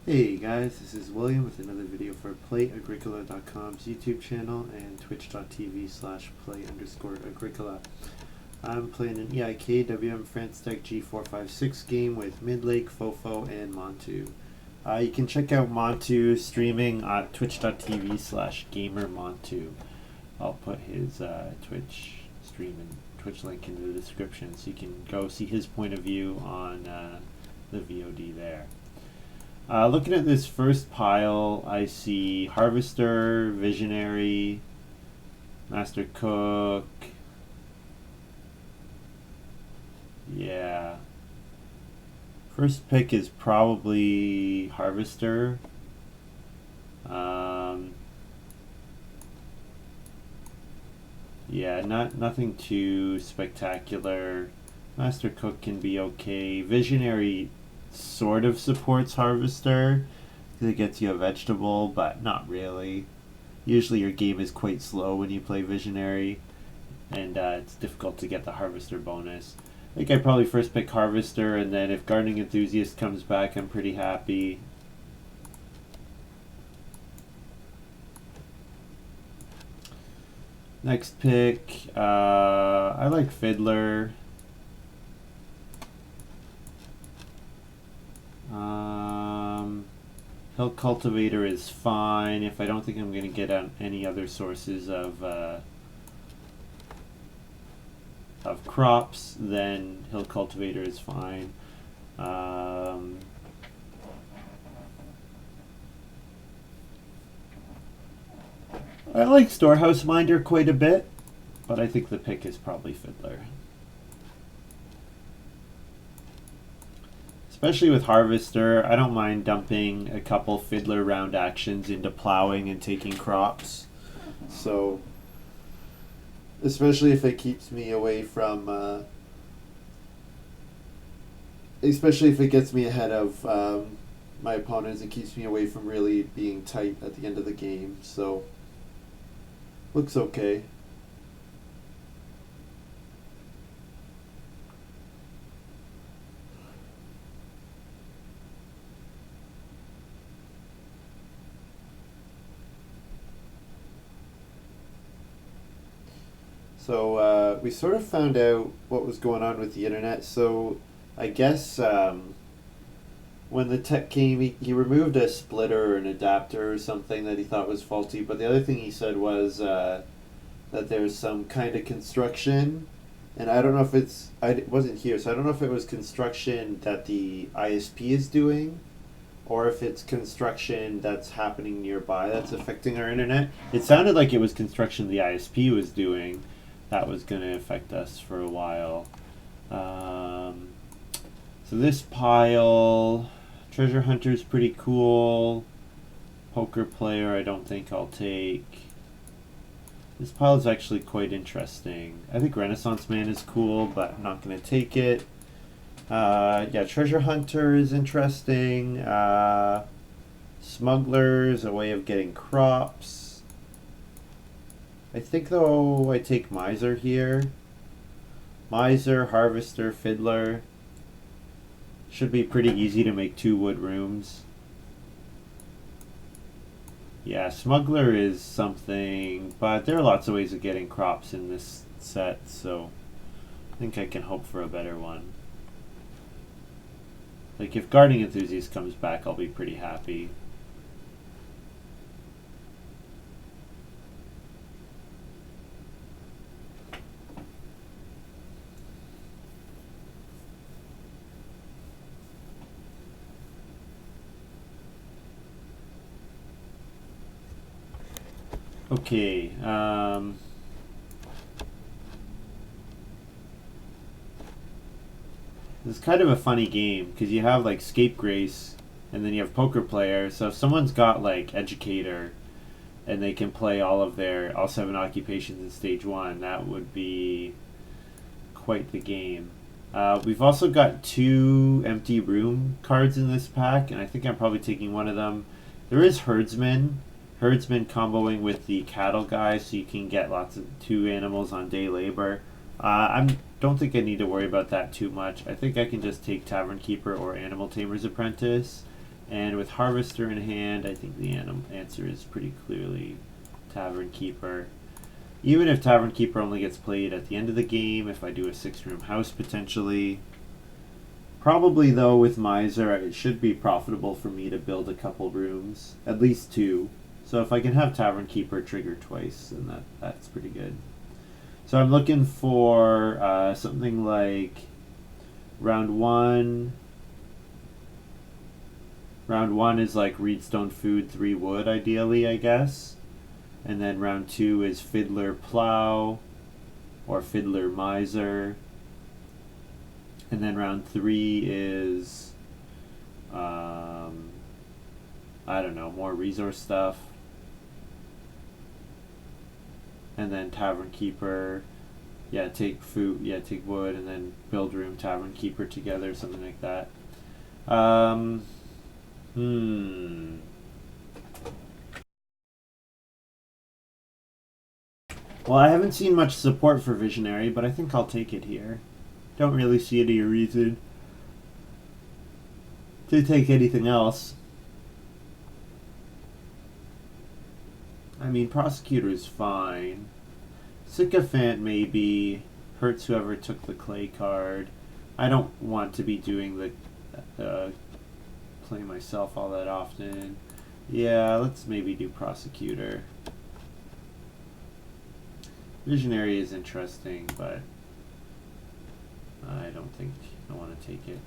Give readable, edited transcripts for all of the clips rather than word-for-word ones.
Hey guys, this is William with another video for Play-agricola.com's YouTube channel and twitch.tv/play_agricola. I'm playing an EIK WM France Deck G456 game with Midlake, Fofo, and Montu. You can check out Montu streaming at twitch.tv/gamermontu. I'll put his Twitch stream and Twitch link in the description so you can go see his point of view on the VOD there. Looking at this first pile, I see Harvester, Visionary, Master Cook. Yeah. First pick is probably Harvester. Yeah, nothing too spectacular. Master Cook can be okay. Visionary sort of supports Harvester because it gets you a vegetable, but not really. Usually your game is quite slow when you play Visionary, and it's difficult to get the Harvester bonus. I think I probably first pick Harvester, and then if Gardening Enthusiast comes back, I'm pretty happy. Next pick, I like Fiddler. Hill Cultivator is fine if I don't think I'm going to get any other sources of crops. Then Hill Cultivator is fine. I like Storehouse Minder quite a bit, but I think the pick is probably Fiddler. Especially with Harvester, I don't mind dumping a couple Fiddler round actions into plowing and taking crops. So, especially if it keeps me away from, especially if it gets me ahead of my opponents, it keeps me away from really being tight at the end of the game. So, looks okay. So we sort of found out what was going on with the internet. So I guess when the tech came, he removed a splitter or an adapter or something that he thought was faulty. But the other thing he said was that there's some kind of construction, and I don't know if I wasn't here, so I don't know if it was construction that the ISP is doing, or if it's construction that's happening nearby that's affecting our internet. It sounded like it was construction the ISP was doing that was going to affect us for a while. So this pile, Treasure Hunter's pretty cool. Poker Player I don't think I'll take. This pile is actually quite interesting. I think Renaissance Man is cool, but I'm not going to take it. Yeah, Treasure Hunter is interesting. Smuggler is a way of getting crops. I think, though, I take Miser here. Miser, Harvester, Fiddler. Should be pretty easy to make 2 wood rooms. Yeah, Smuggler is something, but there are lots of ways of getting crops in this set, so I think I can hope for a better one. Like, if Gardening Enthusiast comes back, I'll be pretty happy. Okay, this is kind of a funny game because you have like Scapegrace and then you have Poker Player. So if someone's got like Educator and they can play all 7 occupations in stage 1, that would be quite the game. We've also got 2 empty room cards in this pack, and I think I'm probably taking one of them. There is Herdsman comboing with the cattle guy, so you can get lots of 2 animals on day labor. I don't think I need to worry about that too much. I think I can just take Tavern Keeper or Animal Tamer's Apprentice And with Harvester in hand, I think the answer is pretty clearly Tavern Keeper. Even if Tavern Keeper only gets played at the end of the game, if I do a 6-room house potentially. Probably though with Miser, it should be profitable for me to build a couple rooms, at least 2. So if I can have Tavern Keeper trigger twice, then that's pretty good. So I'm looking for something like round 1. Round 1 is like Reedstone Food, 3 wood ideally, I guess. And then round 2 is Fiddler Plow or Fiddler Miser. And then round 3 is, I don't know, more resource stuff. And then Tavern Keeper, yeah, take food, yeah, take wood, and then build room, Tavern Keeper together, something like that. Well, I haven't seen much support for Visionary, but I think I'll take it here. Don't really see any reason to take anything else. I mean, Prosecutor is fine. Sycophant maybe hurts whoever took the clay card. I don't want to be doing the play myself all that often. Yeah, let's maybe do Prosecutor. Visionary is interesting, but I don't think I want to take it.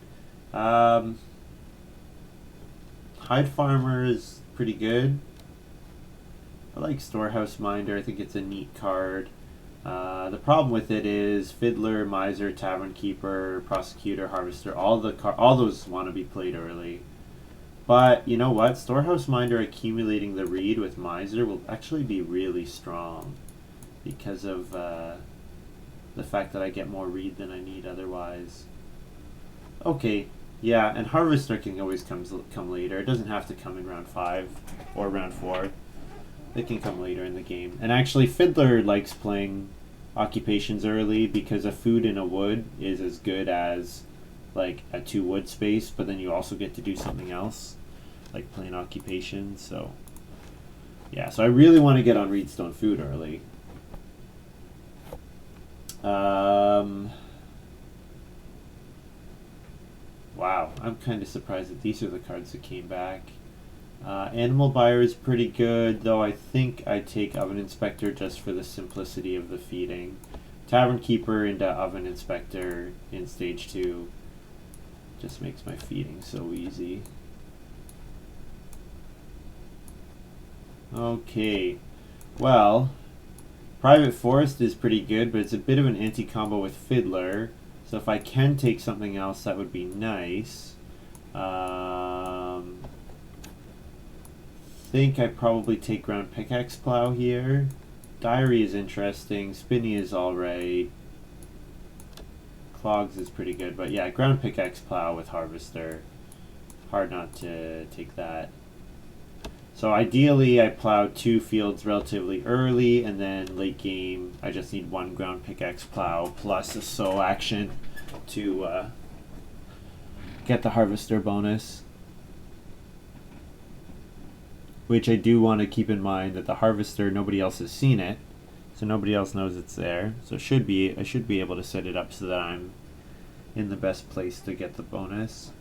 Hide Farmer is pretty good. I like Storehouse Minder. I think it's a neat card. The problem with it is Fiddler, Miser, Tavern Keeper, Prosecutor, Harvester. All those want to be played early. But you know what? Storehouse Minder accumulating the reed with Miser will actually be really strong because of the fact that I get more reed than I need otherwise. Okay, yeah, and Harvester can always come later. It doesn't have to come in round 5 or round 4. It can come later in the game. And actually, Fiddler likes playing occupations early because a food and a wood is as good as like a 2 wood space, but then you also get to do something else, like playing occupations. So yeah, so I really want to get on Reedstone Food early. Wow, I'm kind of surprised that these are the cards that came back. Animal Buyer is pretty good, though I think I take Oven Inspector just for the simplicity of the feeding. Tavern Keeper into Oven Inspector in stage 2 just makes my feeding so easy. Okay, well, Private Forest is pretty good, but it's a bit of an anti-combo with Fiddler. So if I can take something else, that would be nice. Think I probably take Ground Pickaxe Plow here. Diary is interesting. Spinny is alright. Clogs is pretty good, but yeah, Ground Pickaxe Plow with Harvester. Hard not to take that. So ideally, I plow 2 fields relatively early, and then late game, I just need 1 Ground Pickaxe Plow plus a sow action to get the Harvester bonus. Which I do want to keep in mind that the Harvester, nobody else has seen it, so nobody else knows it's there. So I should be able to set it up so that I'm in the best place to get the bonus.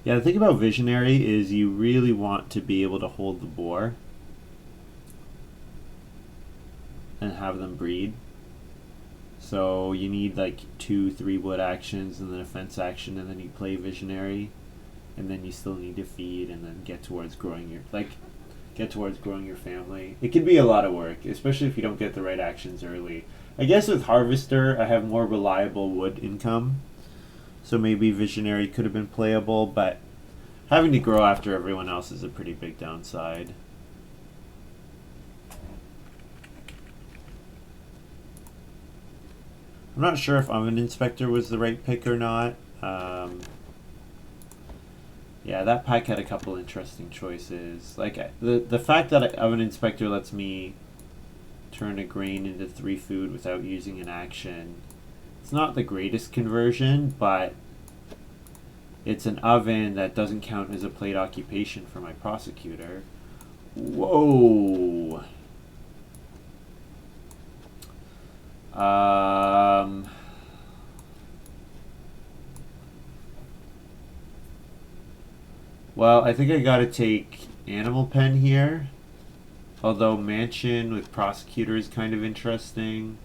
Yeah, the thing about Visionary is you really want to be able to hold the boar and have them breed. So you need like 2-3 wood actions and then a fence action, and then you play Visionary, and then you still need to feed and then get towards growing your family. It can be a lot of work, especially if you don't get the right actions early. I guess with Harvester I have more reliable wood income, so maybe Visionary could have been playable, but having to grow after everyone else is a pretty big downside. I'm not sure if Oven Inspector was the right pick or not. Yeah, that pack had a couple interesting choices. Like the fact that Oven Inspector lets me turn a grain into 3 food without using an action. It's not the greatest conversion, but it's an oven that doesn't count as a plate occupation for my prosecutor. Whoa. Well, I think I gotta take Animal Pen here. Although Mansion with Prosecutor is kind of interesting.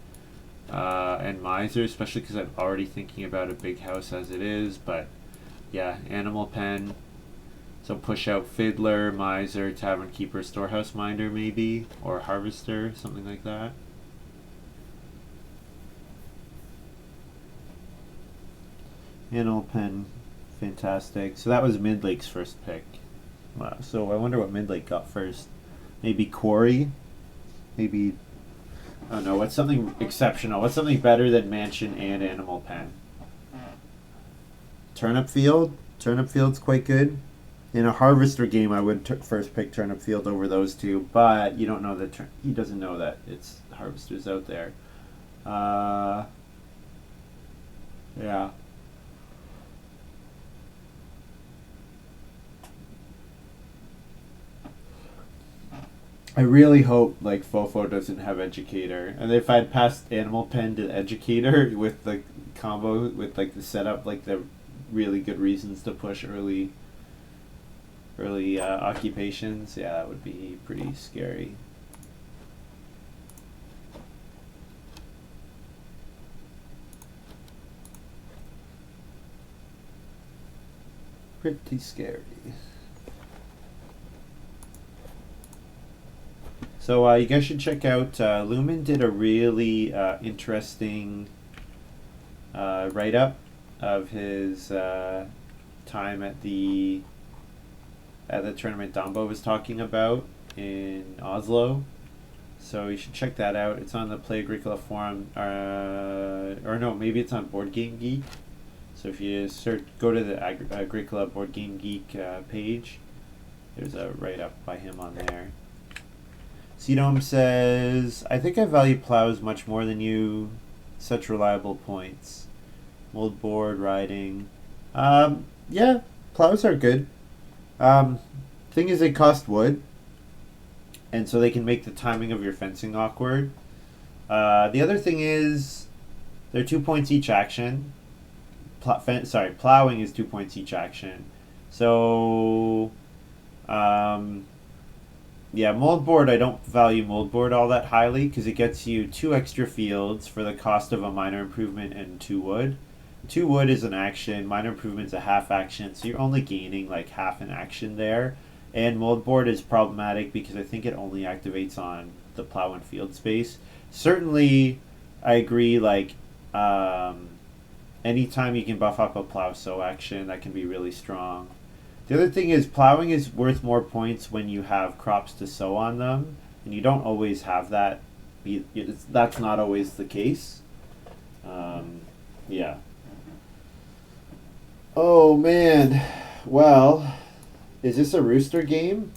And Miser, especially because I'm already thinking about a big house as it is. But yeah, Animal Pen. So push out Fiddler, Miser, Tavern Keeper, Storehouse Minder maybe. Or Harvester, something like that. Animal Pen, fantastic. So that was Midlake's first pick. Wow, so I wonder what Midlake got first. Maybe Quarry? Maybe, I don't know, what's something exceptional? What's something better than Mansion and Animal Pen? Turnip Field? Turnip Field's quite good. In a Harvester game, I would first pick Turnip Field over those two, but you don't know that he doesn't know that it's Harvesters out there. Yeah. I really hope like Fofo doesn't have Educator, and if I'd passed Animal Pen to Educator with the combo with like the setup, like the really good reasons to push early occupations, yeah, that would be pretty scary. Pretty scary. So you guys should check out, Lumen did a really interesting write-up of his time at the tournament Dombo was talking about in Oslo. So you should check that out. It's on the Play Agricola forum, or no, maybe it's on Board Game Geek. So if you go to the Agricola Board Game Geek page, there's a write-up by him on there. Cedome says, I think I value plows much more than you. Such reliable points. Mold board, riding. Yeah, plows are good. Thing is, they cost wood. And so they can make the timing of your fencing awkward. The other thing is, they're 2 points each action. Plowing is 2 points each action. So, yeah, moldboard, I don't value moldboard all that highly because it gets you 2 extra fields for the cost of a minor improvement and 2 wood. 2 wood is an action, minor improvement's a half action, so you're only gaining like half an action there. And moldboard is problematic because I think it only activates on the plow and field space. Certainly, I agree, like, anytime you can buff up a plow sow action, that can be really strong. The other thing is plowing is worth more points when you have crops to sow on them, and you don't always have that. That's not always the case. Yeah. Oh man. Well, is this a Rooster game?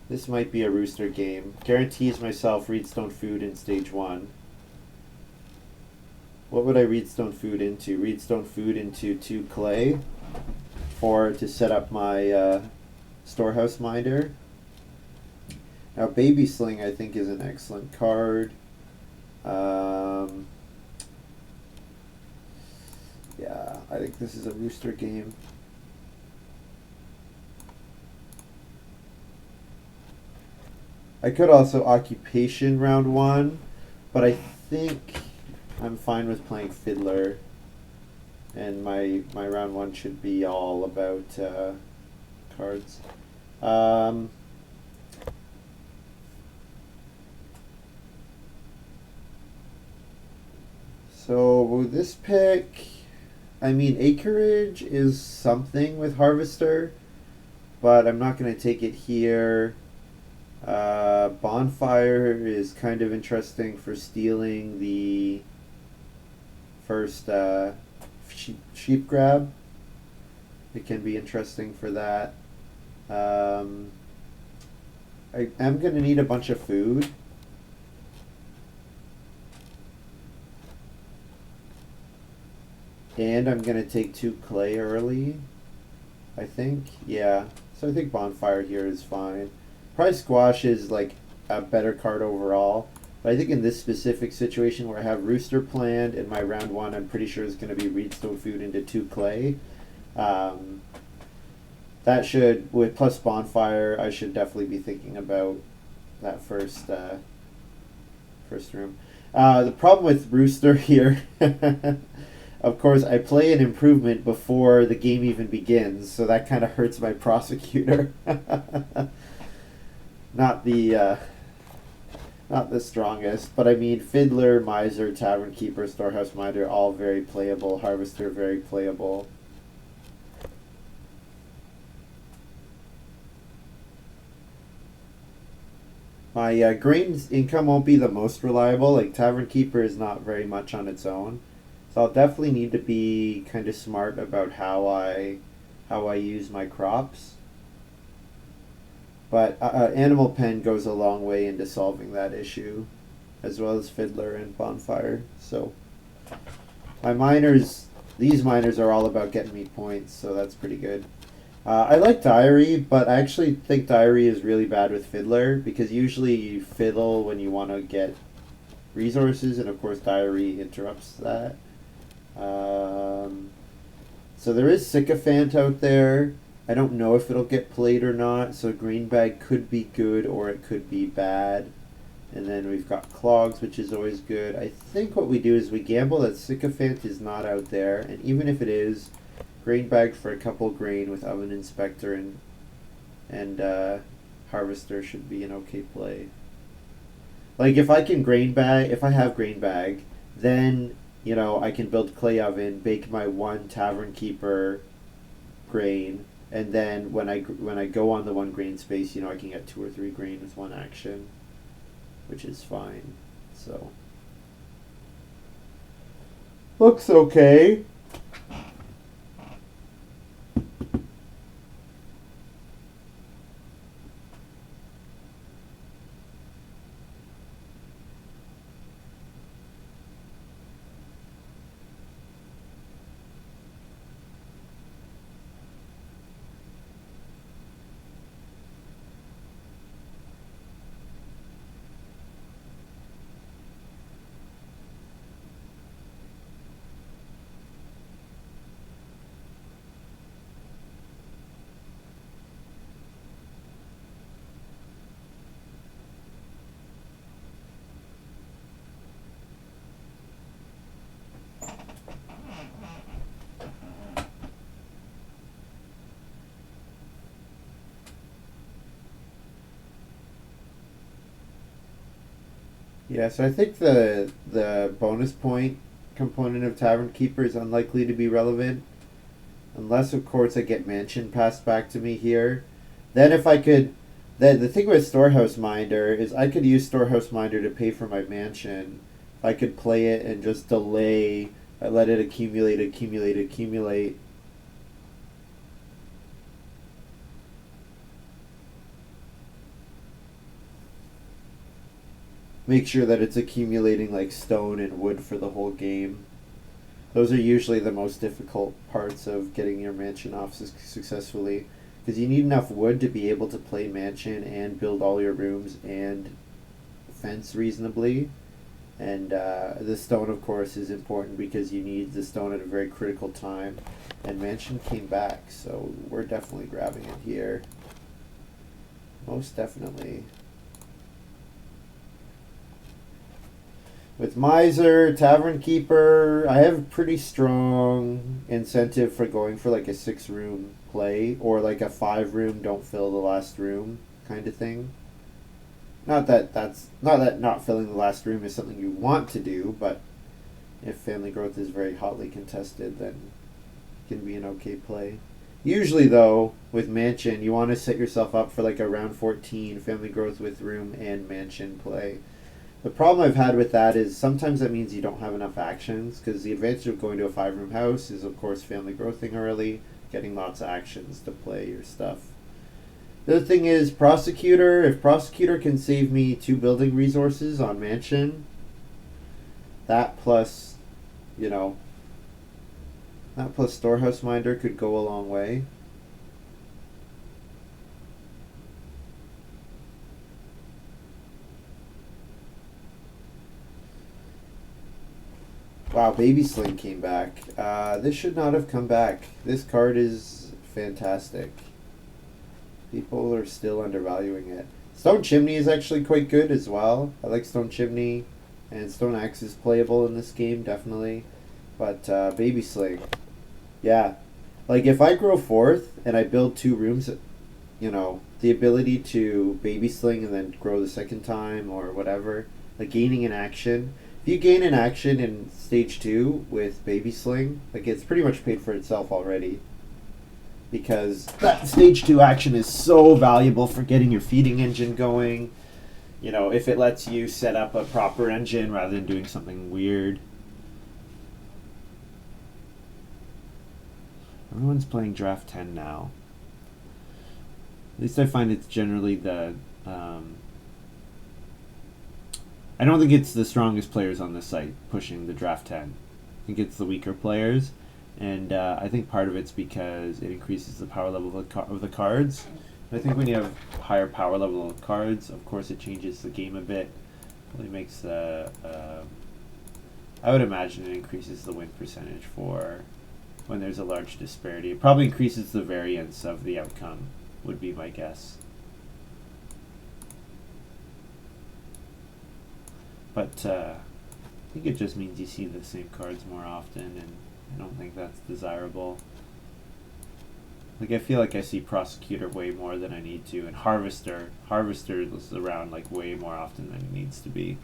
This might be a Rooster game. Guarantees myself Reedstone food in stage 1. What would I Reedstone food into? Reedstone food into 2 clay. Or to set up my Storehouse Minder. Now, Baby Sling, I think, is an excellent card. Yeah, I think this is a Rooster game. I could also Occupation round 1, but I think I'm fine with playing Fiddler. And my round 1 should be all about cards. So with this pick, I mean, Acreage is something with Harvester, but I'm not going to take it here. Bonfire is kind of interesting for stealing the first sheep grab. It can be interesting for that. I am going to need a bunch of food. And I'm going to take 2 clay early, I think. Yeah. So I think bonfire here is fine. Probably squash is like a better card overall. But I think in this specific situation where I have rooster planned and my round 1 I'm pretty sure is going to be reedstone food into 2 clay. That should, with plus bonfire, I should definitely be thinking about that first room. The problem with rooster here, of course, I play an improvement before the game even begins, so that kind of hurts my prosecutor. Not the not the strongest, but I mean Fiddler, Miser, Tavern Keeper, Storehouse Minder, all very playable. Harvester, very playable. My grains income won't be the most reliable. Like Tavern Keeper is not very much on its own, so I'll definitely need to be kind of smart about how I use my crops. But Animal Pen goes a long way into solving that issue, as well as Fiddler and Bonfire. So my miners, these miners are all about getting me points, so that's pretty good. I like Diary, but I actually think Diary is really bad with Fiddler because usually you fiddle when you want to get resources, and of course Diary interrupts that. So there is Sycophant out there. I don't know if it'll get played or not, so Green Bag could be good or it could be bad. And then we've got Clogs, which is always good. I think what we do is we gamble that Sycophant is not out there, and even if it is, Grain Bag for a couple grain with Oven Inspector and Harvester should be an okay play. Like if I can grain bag, if I have Grain Bag, then I can build Clay Oven, bake my 1 Tavern Keeper grain, and then when I go on the 1 grain space, I can get 2 or 3 grain with 1 action, which is fine. So looks okay. Yeah, so I think the bonus point component of Tavern Keeper is unlikely to be relevant, unless of course I get Mansion passed back to me here. Then if I could, the thing with Storehouse Minder is I could use Storehouse Minder to pay for my Mansion. If I could play it and just delay, I let it accumulate, accumulate, accumulate. Make sure that it's accumulating like stone and wood for the whole game. Those are usually the most difficult parts of getting your mansion off successfully, because you need enough wood to be able to play mansion and build all your rooms and fence reasonably. And the stone, of course, is important because you need the stone at a very critical time. And mansion came back, so we're definitely grabbing it here. Most definitely. With Miser, Tavern Keeper, I have a pretty strong incentive for going for like a 6-room play or like a 5-room don't fill the last room kind of thing. Not that not filling the last room is something you want to do, but if family growth is very hotly contested, then it can be an okay play. Usually though, with mansion, you want to set yourself up for like a round 14 family growth with room and mansion play. The problem I've had with that is sometimes that means you don't have enough actions, because the advantage of going to a 5-room house is of course family growthing early, getting lots of actions to play your stuff. The other thing is Prosecutor. If Prosecutor can save me 2 building resources on mansion, that plus, That plus Storehouse Minder could go a long way. Wow, Baby Sling came back. This should not have come back. This card is fantastic. People are still undervaluing it. Stone Chimney is actually quite good as well. I like Stone Chimney, and Stone Axe is playable in this game, definitely. But Baby Sling, yeah. Like, if I grow fourth and I build 2 rooms, the ability to Baby Sling and then grow the second time or whatever, like gaining an action. If you gain an action in stage 2 with Baby Sling, like, it's pretty much paid for itself already. Because that stage 2 action is so valuable for getting your feeding engine going. If it lets you set up a proper engine rather than doing something weird. Everyone's playing draft 10 now. At least I find it's generally the... I don't think it's the strongest players on the site pushing the draft 10. I think it's the weaker players. And I think part of it's because it increases the power level of the cards. And I think when you have higher power level of cards, of course it changes the game a bit. Really makes I would imagine it increases the win percentage for when there's a large disparity. It probably increases the variance of the outcome, would be my guess. But I think it just means you see the same cards more often, and I don't think that's desirable. Like, I feel like I see Prosecutor way more than I need to, and Harvester is around like way more often than it needs to be.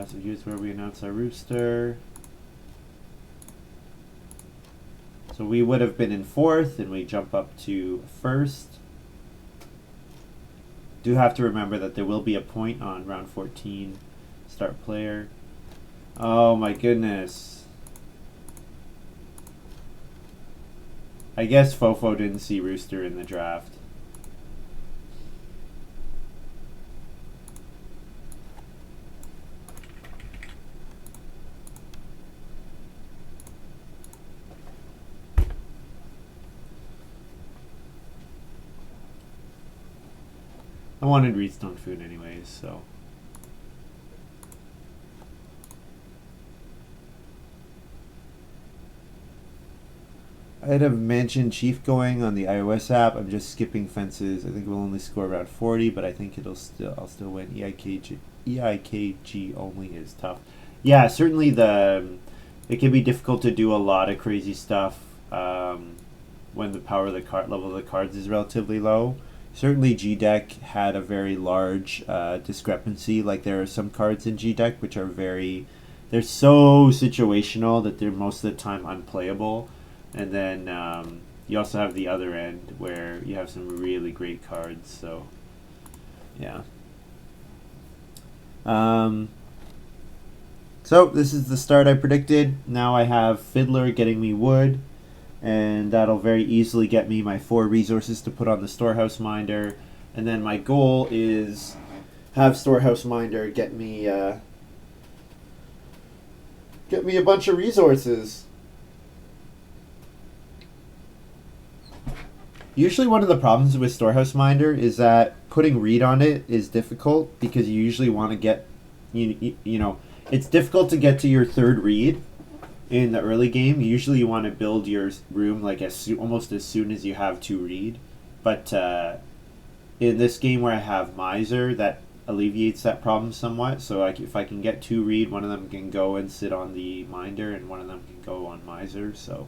So here's where we announce our rooster. So we would have been in fourth, and we jump up to first. Do have to remember that there will be a point on round 14. Start player. Oh my goodness. I guess Fofo didn't see rooster in the draft. I wanted Redstone food anyways, so. I'd have Mansion Chief going on the iOS app. I'm just skipping fences. I think we'll only score around 40, but I think I'll still win. EIKG only is tough. Yeah, certainly it can be difficult to do a lot of crazy stuff when the power of the card level of the cards is relatively low. Certainly G-Deck had a very large discrepancy. Like, there are some cards in G-Deck which are they're so situational that they're most of the time unplayable. And then you also have the other end where you have some really great cards. So, yeah. So this is the start I predicted. Now I have Fiddler getting me wood, and that'll very easily get me my 4 resources to put on the Storehouse Minder. And then my goal is have Storehouse Minder get me a bunch of resources. Usually one of the problems with Storehouse Minder is that putting read on it is difficult, because you usually want to get, it's difficult to get to your 3rd read in the early game. Usually you want to build your room like almost as soon as you have 2 read. But in this game where I have Miser, that alleviates that problem somewhat. So if I can get 2 read, one of them can go and sit on the Minder, and one of them can go on Miser. So,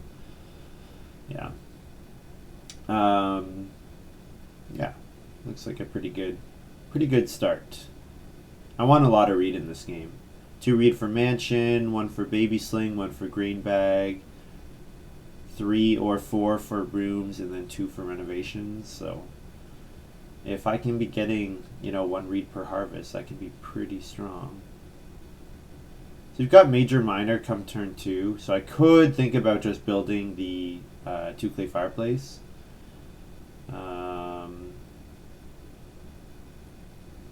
yeah. Yeah, looks like a pretty good start. I want a lot of read in this game. 2 read for Mansion, 1 for Baby Sling, 1 for Green Bag, 3 or 4 for rooms, and then 2 for renovations. So, if I can be getting, you know, 1 read per harvest, that can be pretty strong. So you've got major minor come turn 2, so I could think about just building the 2 clay fireplace.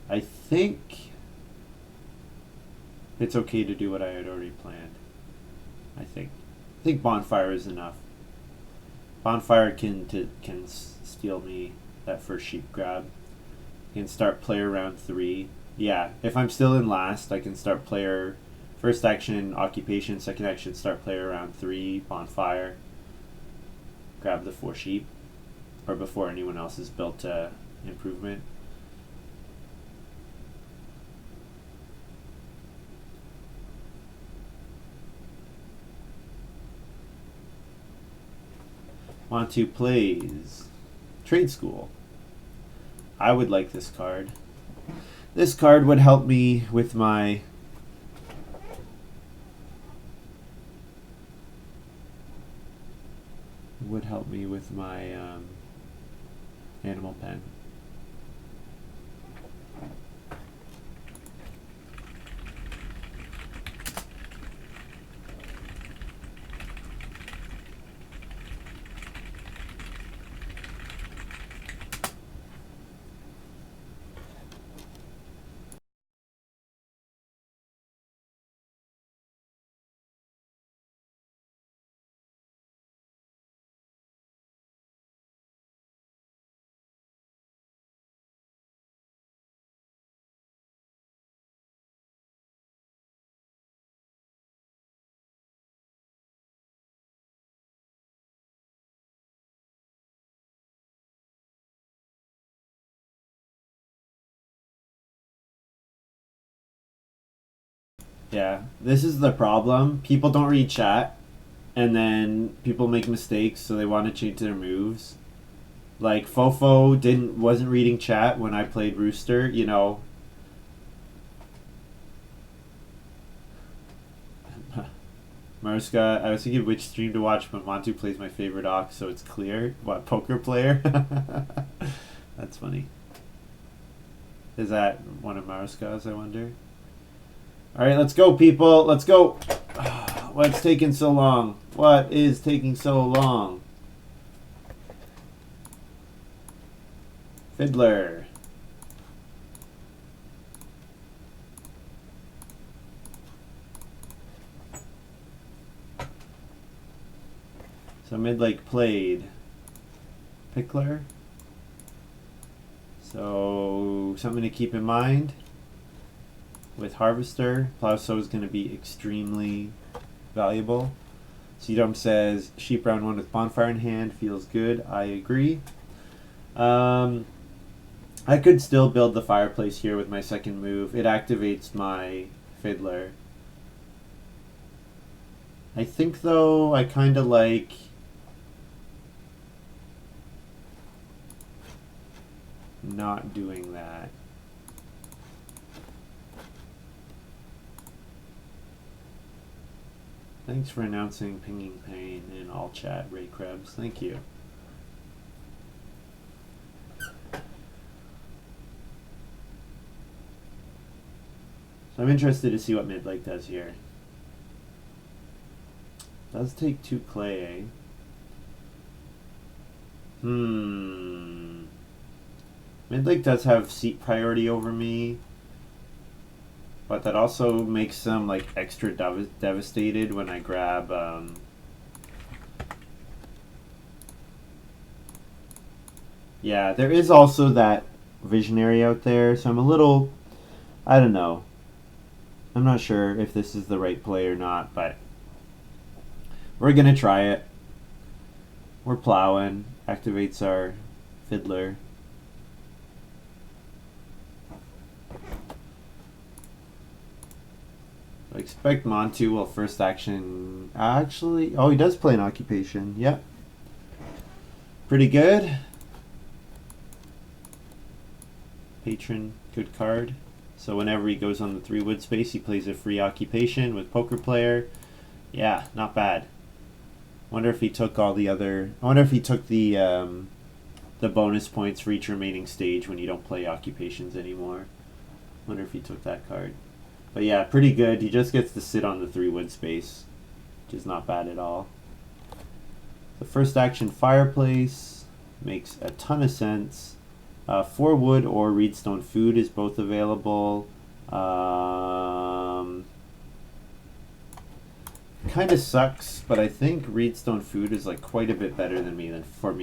I think it's okay to do what I had already planned. I think bonfire is enough. Bonfire can steal me that first sheep grab. I can start player round 3. Yeah, if I'm still in last, I can start player first action occupation, second action start player round 3 bonfire. Grab the 4 sheep, or before anyone else has built improvement. Montu plays Trade School. I would like this card. This card would help me with my animal pen. Yeah, this is the problem. People don't read chat, and then people make mistakes, so they want to change their moves. Like Fofo wasn't reading chat when I played Rooster. You know, Mariska. I was thinking which stream to watch, but Montu plays my favorite ox, so it's clear. What, poker player? That's funny. Is that one of Mariska's, I wonder? Alright, let's go, people. Let's go. What's taking so long? What is taking so long? Fiddler. So Midlake played Pickler. So something to keep in mind with Harvester. Plow-Sow is going to be extremely valuable. Sedum says sheep round 1 with bonfire in hand feels good. I agree. I could still build the fireplace here with my second move. It activates my Fiddler. I think though I kind of like not doing that. Thanks for announcing Pinging Pain in all chat, Ray Krebs. Thank you. So I'm interested to see what Midlake does here. Does take 2 clay, eh? Midlake does have seat priority over me, but that also makes them like extra devastated when I grab yeah, there is also that visionary out there, so I'm a little, I don't know. I'm not sure if this is the right play or not, but we're gonna try it. We're plowing. Activates our Fiddler. I expect Montu will first action. Actually, oh, he does play an occupation. Yep. Pretty good. Patron, good card. So whenever he goes on the 3 wood space, he plays a free occupation with poker player. Yeah, not bad. Wonder if he took all the other. I wonder if he took the the bonus points for each remaining stage when you don't play occupations anymore. Wonder if he took that card. But yeah, pretty good. He just gets to sit on the 3 wood space, which is not bad at all. The first action, Fireplace, makes a ton of sense. 4 wood or Reedstone Food is both available. Kind of sucks, but I think Reedstone Food is like quite a bit better than 4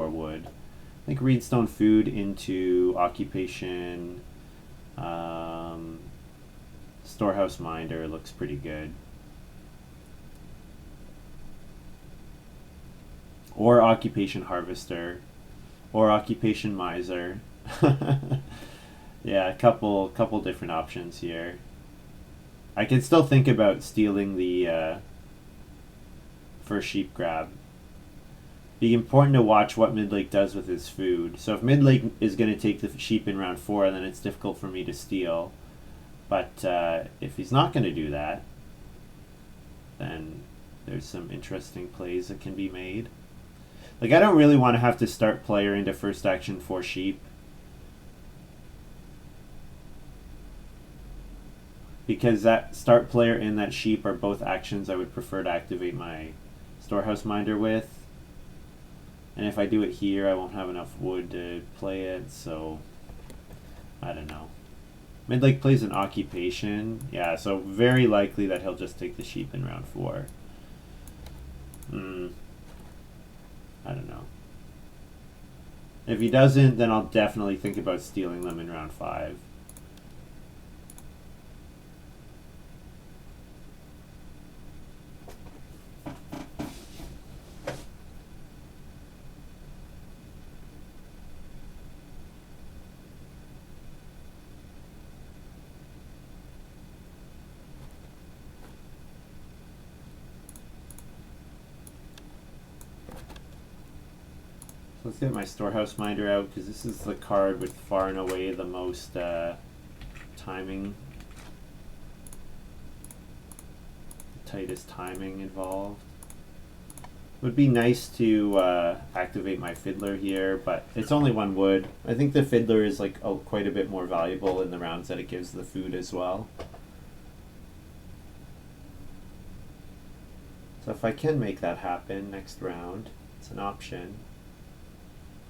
wood. I think Reedstone Food into Occupation, Storehouse Minder looks pretty good. Or Occupation Harvester, or Occupation Miser. Yeah, a couple different options here. I can still think about stealing the first sheep grab. Be important to watch what Midlake does with his food. So if Midlake is going to take the sheep in round 4, then it's difficult for me to steal. But if he's not going to do that, then there's some interesting plays that can be made. Like, I don't really want to have to start player into first action 4 sheep. Because that start player and that sheep are both actions I would prefer to activate my Storehouse Minder with. And if I do it here, I won't have enough wood to play it, so I don't know. Midlake plays an Occupation. Yeah, so very likely that he'll just take the sheep in round 4. I don't know. If he doesn't, then I'll definitely think about stealing them in round 5. Let's get my Storehouse Minder out, because this is the card with far and away the most timing, tightest timing involved. Would be nice to activate my Fiddler here, but it's only 1 wood. I think the Fiddler is like quite a bit more valuable in the rounds that it gives the food as well. So if I can make that happen next round, it's an option.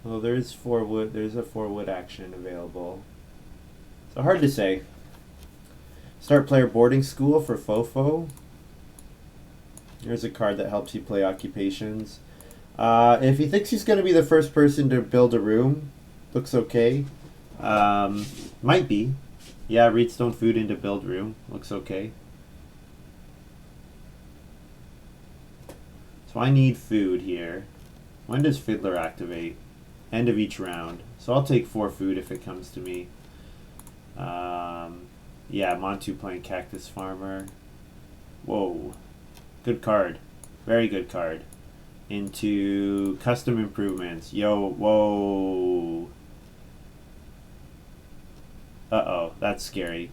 Well, there's 4 wood. There's a 4 wood action available. So hard to say. Start player boarding school for Fofo. Here's a card that helps you play occupations. If he thinks he's going to be the first person to build a room, looks okay. Might be. Yeah, Reedstone Food into build room. Looks okay. So I need food here. When does Fiddler activate? End of each round. So I'll take 4 food if it comes to me. Yeah, Montu playing Cactus Farmer. Whoa. Good card. Very good card. Into custom improvements. Yo, whoa. Uh-oh, that's scary.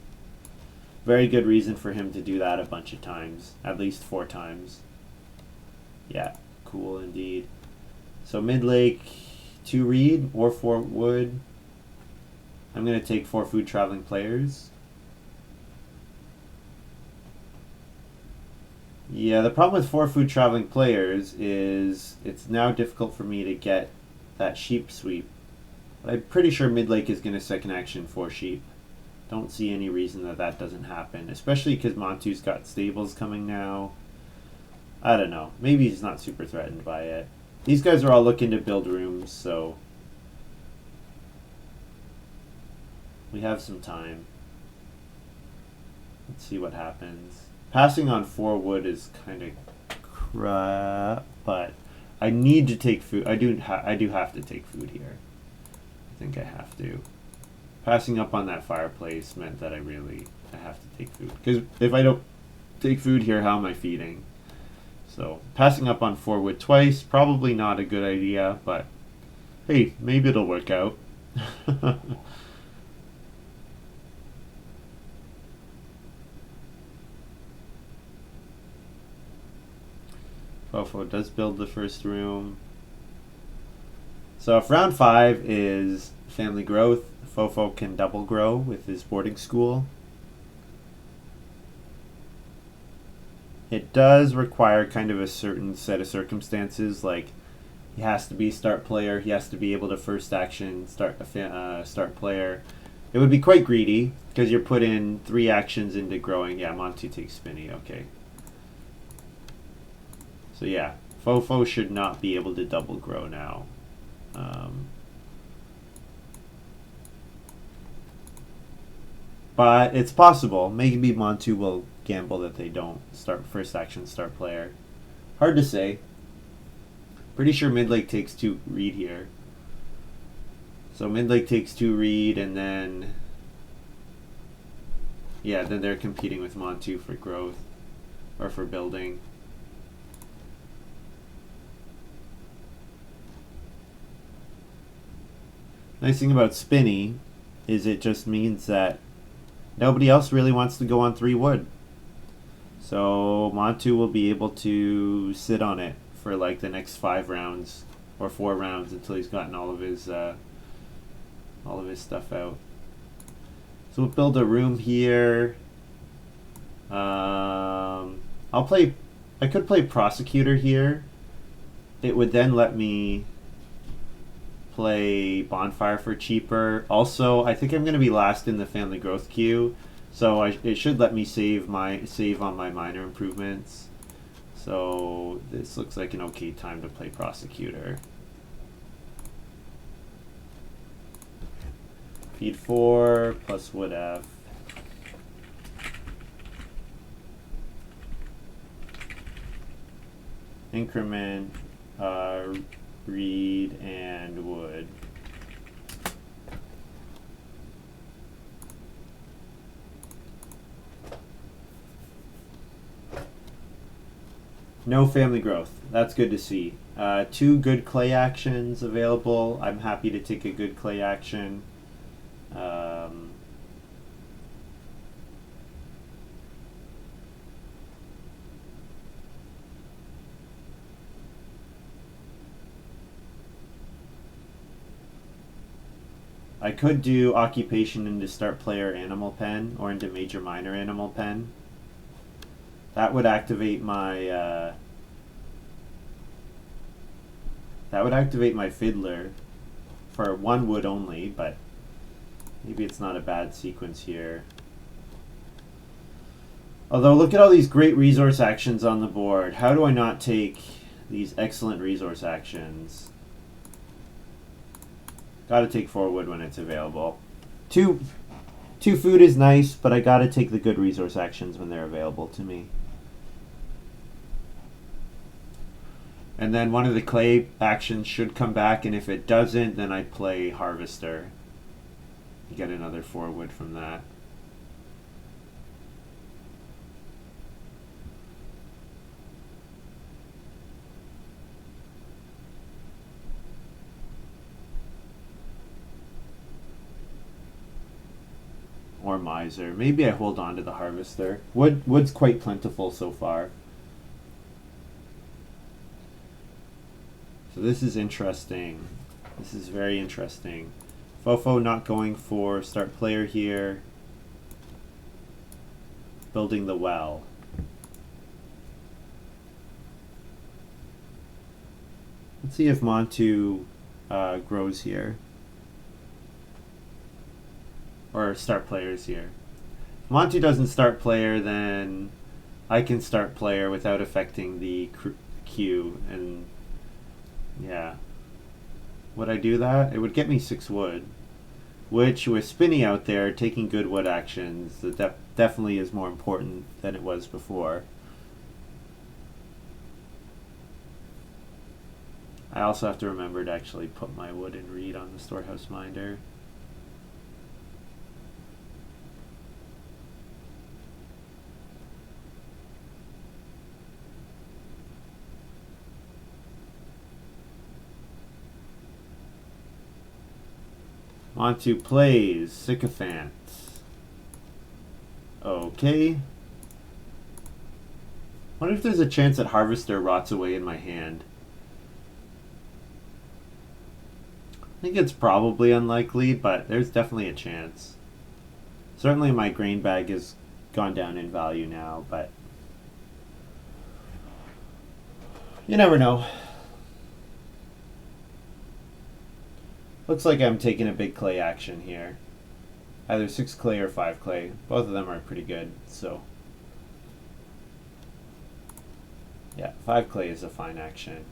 Very good reason for him to do that a bunch of times. At least 4 times. Yeah, cool indeed. So Midlake, 2 reed or 4 wood. I'm going to take 4 food traveling players. Yeah, the problem with 4 food traveling players is it's now difficult for me to get that sheep sweep. But I'm pretty sure Midlake is going to second action 4 sheep. Don't see any reason that that doesn't happen, especially because Montu's got stables coming now. I don't know. Maybe he's not super threatened by it. These guys are all looking to build rooms, so we have some time. Let's see what happens. Passing on 4 wood is kind of crap, but I need to take food. I do have to take food here. I think I have to. Passing up on that fireplace meant that I have to take food. Because if I don't take food here, how am I feeding? So passing up on 4 wood twice, probably not a good idea, but hey, maybe it'll work out. Fofo does build the first room. So if round 5 is family growth, Fofo can double grow with his boarding school. It does require kind of a certain set of circumstances, like he has to be start player, he has to be able to first action start player. It would be quite greedy because you're put in 3 actions into growing. Yeah, Montu takes Spinny. Okay. So yeah, Fofo should not be able to double grow now. But it's possible. Maybe Montu will gamble that they don't start first action start player. Hard to say. Pretty sure Midlake takes 2 read here. So Midlake takes 2 read, and then yeah, then they're competing with Montu for growth or for building. Nice thing about Spinny is it just means that nobody else really wants to go on 3 wood. So Montu will be able to sit on it for like the next 5 rounds or 4 rounds until he's gotten all of his stuff out. So we'll build a room here. I could play Prosecutor here. It would then let me play Bonfire for cheaper. Also, I think I'm going to be last in the family growth queue, so it should let me save on my minor improvements. So this looks like an okay time to play Prosecutor. Feed 4 plus wood F. Increment, reed, and wood. No family growth. That's good to see. 2 good clay actions available. I'm happy to take a good clay action. I could do occupation into start player animal pen or into major minor animal pen. That would activate my fiddler for 1 wood only, but maybe it's not a bad sequence here. Although look at all these great resource actions on the board. How do I not take these excellent resource actions? Gotta take 4 wood when it's available. 2 food is nice, but I gotta take the good resource actions when they're available to me. And then one of the clay actions should come back, and if it doesn't, then I play Harvester. Get another 4 wood from that. Or Miser. Maybe I hold on to the Harvester. Wood's quite plentiful so far. So this is interesting. This is very interesting. Fofo not going for start player here. Building the well. Let's see if Montu grows here. Or start players here. If Montu doesn't start player, then I can start player without affecting the queue. And yeah. Would I do that? It would get me 6 wood. Which, with Spinny out there, taking good wood actions, that definitely is more important than it was before. I also have to remember to actually put my wood and reed on the storehouse minder. Montu plays Sycophant. Okay. Wonder if there's a chance that Harvester rots away in my hand. I think it's probably unlikely, but there's definitely a chance. Certainly my grain bag has gone down in value now, but you never know. Looks like I'm taking a big clay action here. Either 6 clay or 5 clay. Both of them are pretty good, so yeah, 5 clay is a fine action.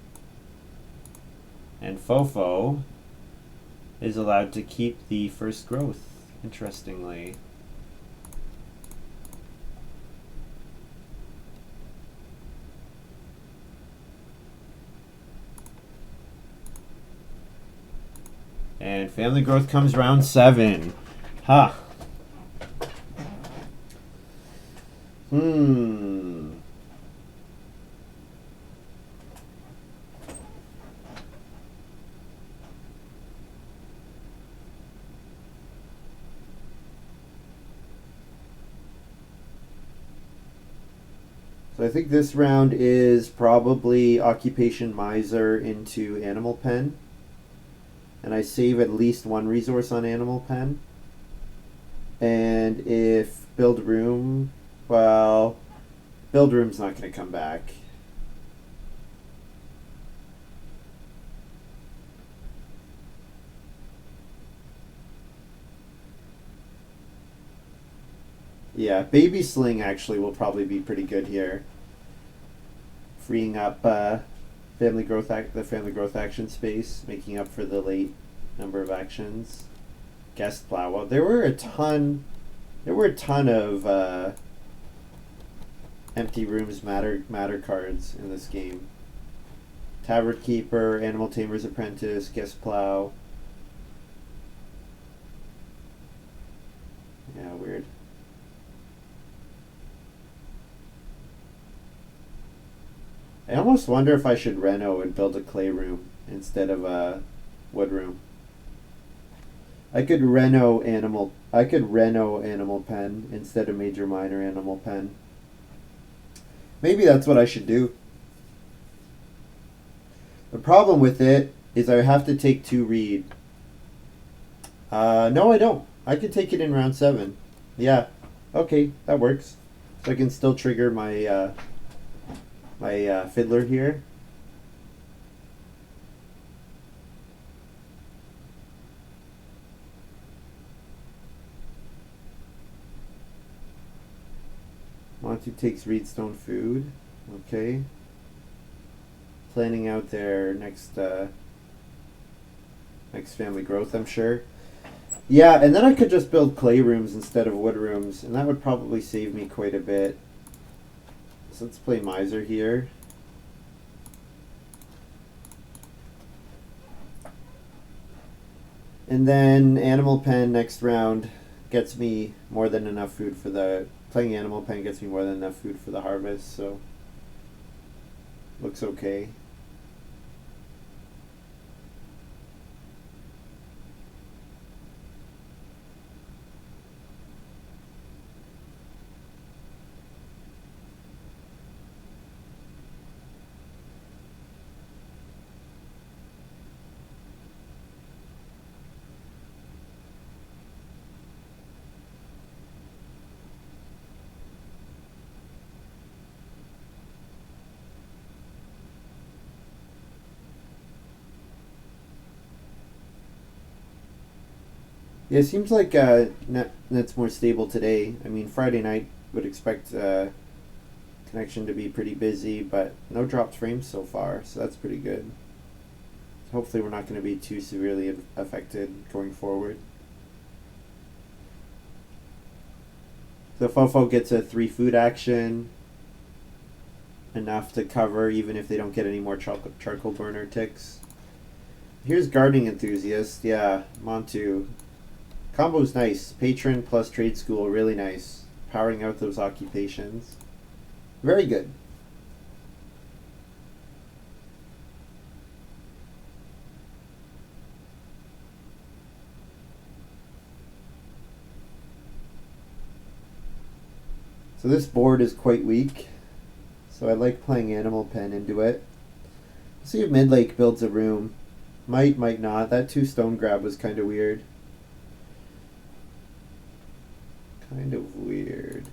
And Fofo is allowed to keep the first growth, interestingly. And family growth comes round 7. Ha. So I think this round is probably Occupation Miser into Animal Pen. And I save at least 1 resource on Animal Pen. And if Build Room, well, Build Room's not going to come back. Yeah, Baby Sling actually will probably be pretty good here. Freeing up the family growth action space, making up for the late number of actions. Guest Plow. Well, there were a ton of empty rooms matter cards in this game. Tavern Keeper, Animal Tamer's Apprentice, Guest Plow. Yeah, weird. I almost wonder if I should reno and build a clay room instead of a wood room. I could reno animal pen instead of major minor animal pen. Maybe that's what I should do. The problem with it is I have to take 2 read. No, I don't. I could take it in round 7. Yeah. Okay, that works. So I can still trigger my fiddler here. Monty takes Reedstone Food. Okay. Planning out their next family growth, I'm sure. Yeah, and then I could just build clay rooms instead of wood rooms, and that would probably save me quite a bit. So let's play Miser here. And then Animal Pen next round gets me more than enough food for the... Playing Animal Pen gets me more than enough food for the harvest, so... Looks okay. Yeah, it seems like net's more stable today. I mean, Friday night would expect connection to be pretty busy, but no dropped frames so far, so that's pretty good. Hopefully we're not going to be too severely affected going forward. So Fofo gets a 3 food action, enough to cover even if they don't get any more charcoal burner ticks. Here's Gardening Enthusiast. Yeah, Montu. Combo's nice. Patron plus Trade School, really nice. Powering out those occupations. Very good. So this board is quite weak. So I like playing Animal Pen into it. See if Midlake builds a room. Might not. That 2 stone grab was kind of weird. Kind of weird.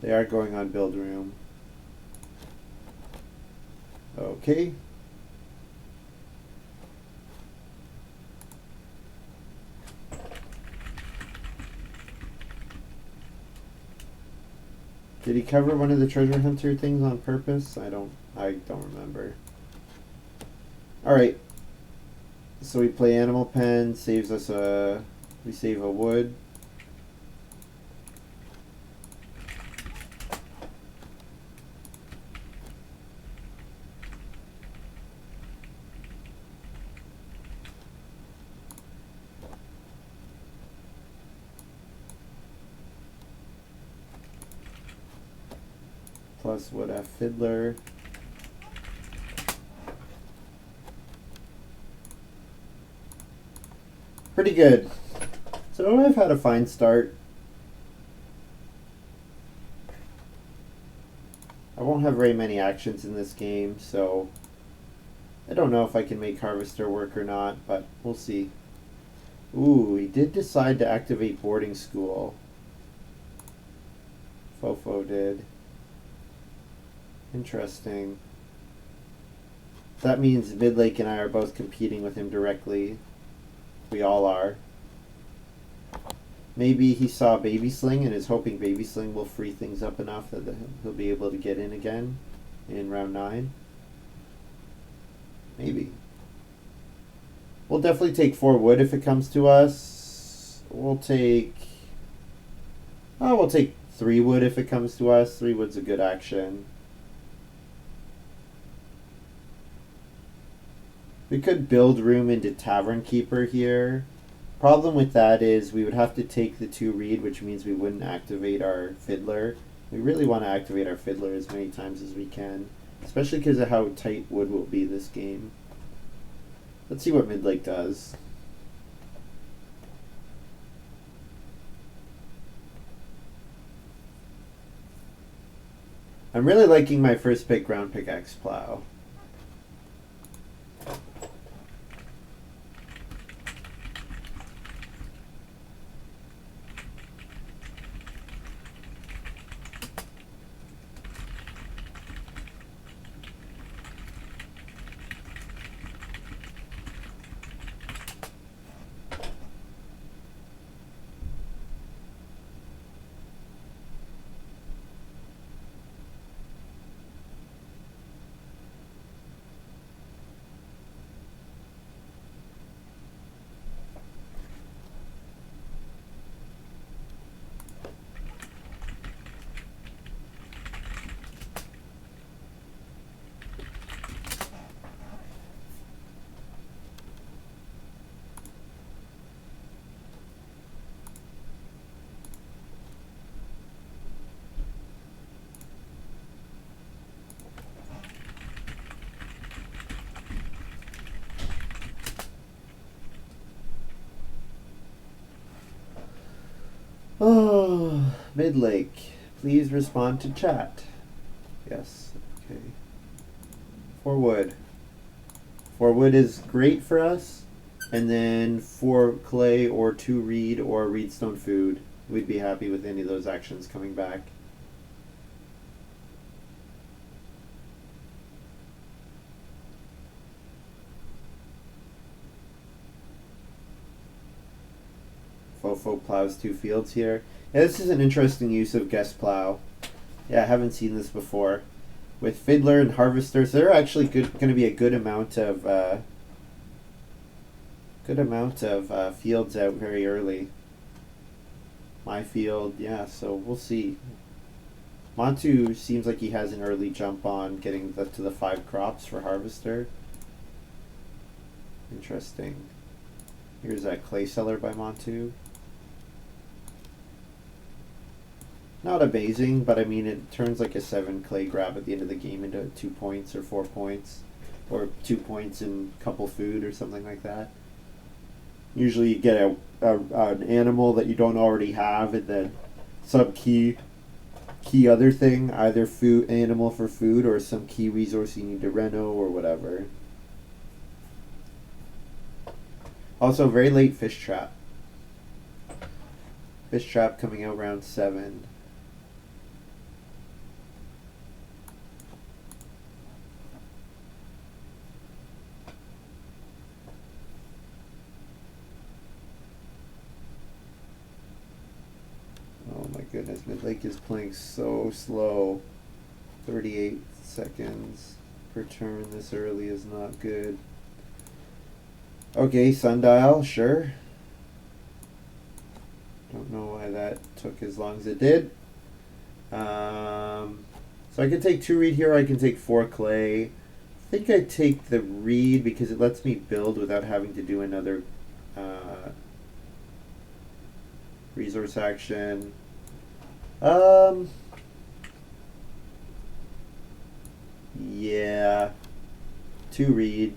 They are going on build room. Okay. Did he cover one of the treasure hunter things on purpose? I don't remember. Alright. So we play Animal Pen, saves us we save a wood. Plus wood F fiddler. Pretty good. So I've had a fine start. I won't have very many actions in this game, so I don't know if I can make Harvester work or not, but we'll see. Ooh, he did decide to activate boarding school. Fofo did. Interesting. That means Midlake and I are both competing with him directly. We all are. Maybe he saw Baby Sling and is hoping Baby Sling will free things up enough that he'll be able to get in again in round 9. Maybe. We'll definitely take 4 wood if it comes to us. We'll take 3 wood if it comes to us. 3 wood's a good action. We could build room into Tavern Keeper here. Problem with that is we would have to take the 2 reed, which means we wouldn't activate our Fiddler. We really want to activate our Fiddler as many times as we can, especially because of how tight wood will be this game. Let's see what Midlake does. I'm really liking my first pick, Ground Pickaxe Plow. Oh, Midlake, please respond to chat. Yes, okay. 4 wood. 4 wood is great for us. And then 4 clay or 2 reed or reedstone food. We'd be happy with any of those actions coming back. Fofo plows 2 fields here. Yeah, this is an interesting use of guest plow. Yeah, I haven't seen this before. With Fiddler and Harvester, so there are actually going to be a good amount of fields out very early. My field, yeah, so we'll see. Montu seems like he has an early jump on getting to the 5 crops for Harvester. Interesting. Here's that Clay Cellar by Montu. Not amazing, but I mean it turns like a 7 clay grab at the end of the game into 2 points or 4 points. Or 2 points and couple food or something like that. Usually you get an animal that you don't already have and then sub key key other thing, either food animal for food or some key resource you need to reno or whatever. Also, very late fish trap. Fish trap coming out round 7. Oh my goodness, Midlake is playing so slow. 38 seconds per turn this early is not good. Okay, sundial, sure. Don't know why that took as long as it did. So I can take 2 reed here, or I can take 4 clay. I think I take the reed because it lets me build without having to do another resource action. Yeah. 2 reed.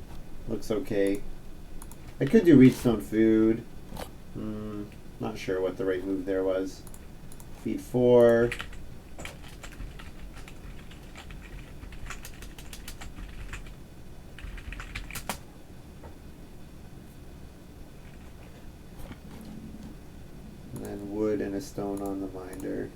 Looks okay. I could do reedstone food. Not sure what the right move there was. Feed 4. And then wood and a stone on the minder.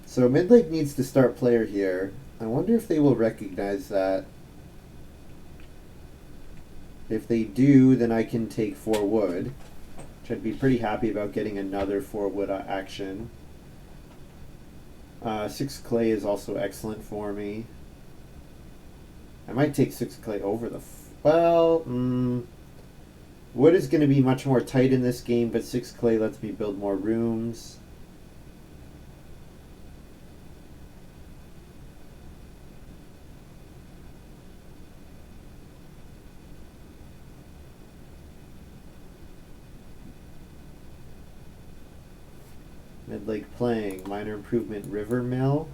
So Midlake needs to start player here. I wonder if they will recognize that. If they do, then I can take 4 wood, which I'd be pretty happy about getting another 4 wood action. 6 clay is also excellent for me. I might take 6 clay over the... wood is going to be much more tight in this game, but 6 clay lets me build more rooms. Midlake playing minor improvement river mill.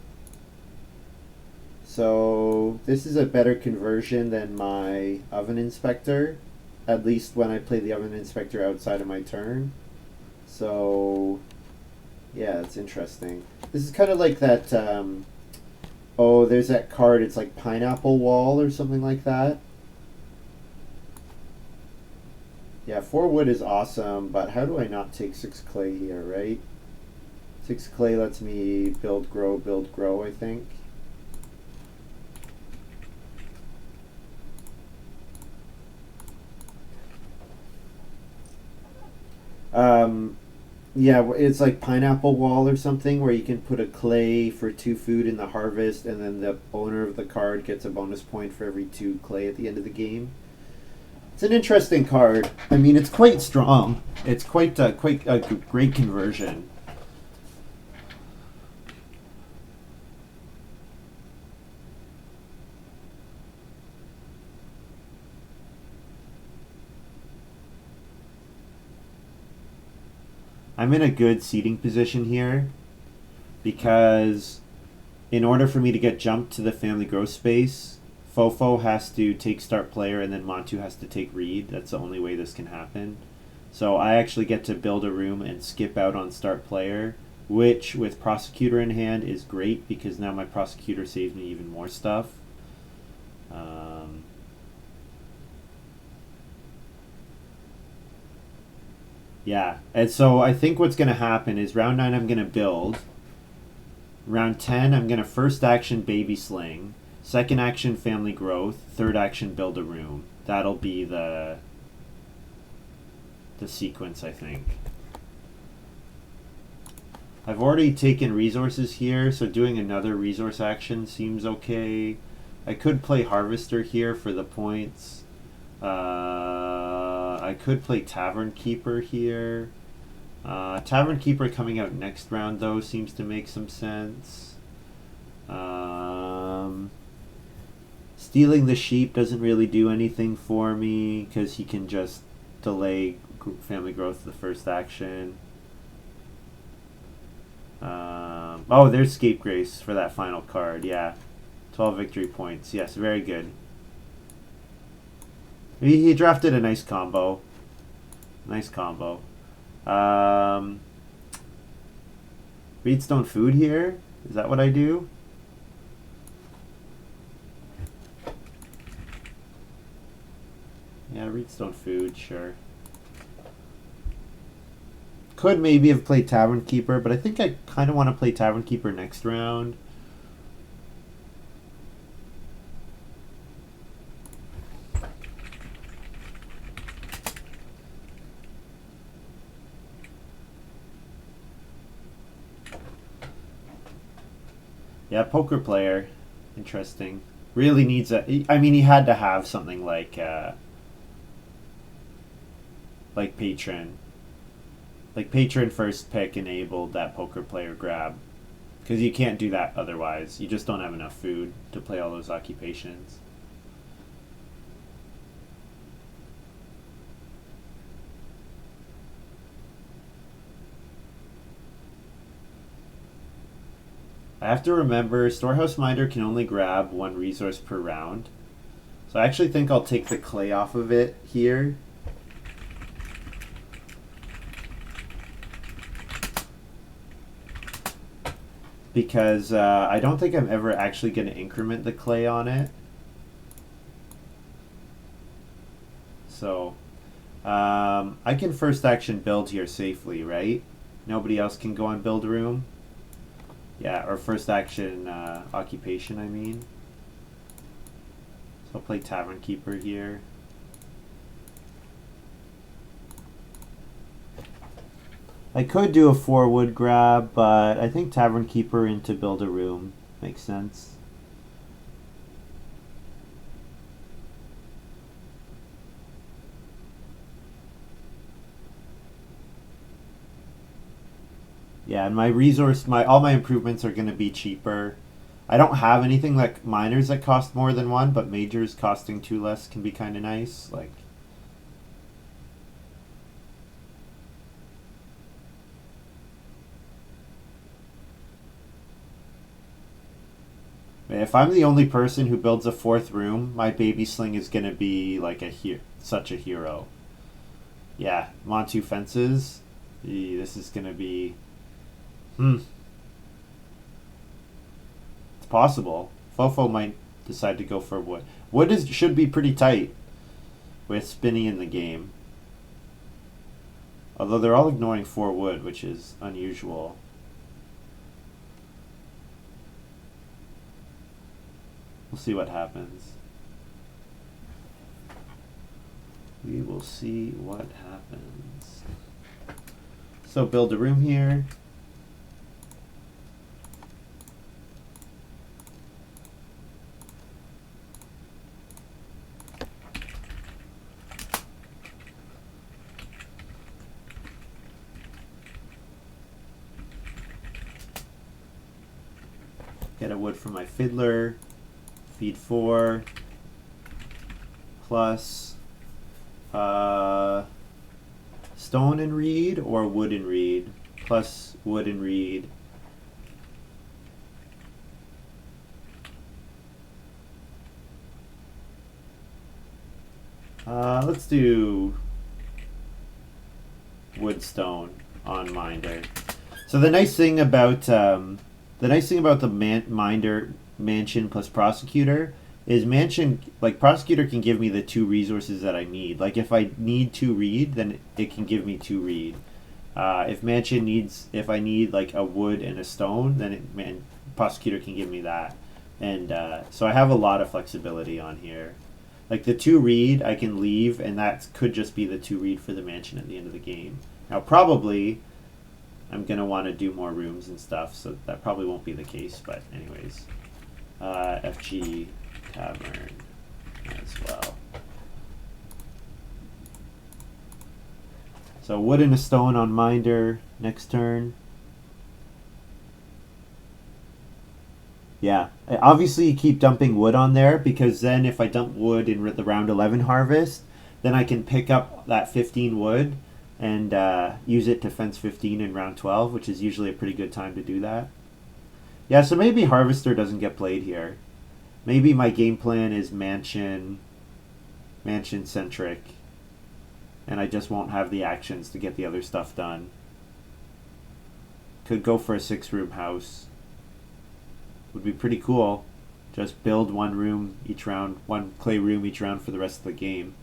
So this is a better conversion than my oven inspector, at least when I play the oven inspector outside of my turn. So yeah, it's interesting. This is kind of like that oh, there's that card, it's like pineapple wall or something like that. Yeah, 4 wood is awesome, but how do I not take 6 clay here, right? 6 clay lets me build, grow, I think. Yeah, it's like pineapple wall or something where you can put a clay for 2 food in the harvest, and then the owner of the card gets a bonus point for every 2 clay at the end of the game. It's an interesting card. I mean, it's quite strong. It's quite a great conversion. I'm in a good seating position here because in order for me to get jumped to the family growth space, Fofo has to take start player and then Montu has to take reed. That's the only way this can happen. So I actually get to build a room and skip out on start player, which with prosecutor in hand is great because now my prosecutor saves me even more stuff. Yeah, and so I think what's going to happen is round 9 I'm going to build. Round 10 I'm going to first action baby sling, second action family growth, third action build a room. That'll be the sequence, I think. I've already taken resources here, so doing another resource action seems okay. I could play harvester here for the points. I could play Tavern Keeper here. Tavern Keeper coming out next round, though, seems to make some sense. Stealing the sheep doesn't really do anything for me because he can just delay family growth the first action. Oh, there's Scapegrace for that final card, yeah. 12 victory points. Yes, very good. He drafted a nice combo. Nice combo. Reedstone food here? Is that what I do? Yeah, Reedstone food, sure. Could maybe have played Tavern Keeper, but I think I kind of want to play Tavern Keeper next round. Yeah, poker player. Interesting. Really needs a... I mean, he had to have something like Patron. Like Patron first pick enabled that poker player grab. Because you can't do that otherwise. You just don't have enough food to play all those occupations. I have to remember, Storehouse Minder can only grab one resource per round. So I actually think I'll take the clay off of it here. Because I don't think I'm ever actually going to increment the clay on it. So I can first action build here safely, right? Nobody else can go on build room. Yeah, or first action occupation, I mean. So I'll play Tavern Keeper here. I could do a 4 wood grab, but I think Tavern Keeper into build a room makes sense. Yeah, and my resource, all my improvements are going to be cheaper. I don't have anything like miners that cost more than one, but majors costing 2 less can be kind of nice. Like, if I'm the only person who builds a 4th room, my baby sling is going to be like such a hero. Yeah, Montu fences. This is going to be... It's possible. Fofo might decide to go for wood. Wood should be pretty tight with Spinny in the game. Although they're all ignoring 4 wood, which is unusual. We'll see what happens. We will see what happens. So build a room here. Get a wood from my fiddler. Feed 4 plus stone and reed or wood and reed plus wood and reed. Let's do wood stone on Minder. So the nice thing about the Minder Mansion plus Prosecutor is Prosecutor can give me the 2 resources that I need. Like if I need 2 reed, then it can give me 2 reed. If I need like a wood and a stone, then Prosecutor can give me that. And so I have a lot of flexibility on here. Like the 2 reed I can leave, and that could just be the 2 reed for the mansion at the end of the game. Now probably I'm going to want to do more rooms and stuff, so that probably won't be the case, but anyways. FG Tavern as well. So wood and a stone on Minder next turn. Yeah, obviously you keep dumping wood on there, because then if I dump wood in the round 11 harvest, then I can pick up that 15 wood and use it to fence 15 in round 12, which is usually a pretty good time to do that. Yeah, so maybe Harvester doesn't get played here. Maybe my game plan is mansion centric, and I just won't have the actions to get the other stuff done. Could go for a 6-room house. Would be pretty cool. Just build one room each round, one clay room each round for the rest of the game.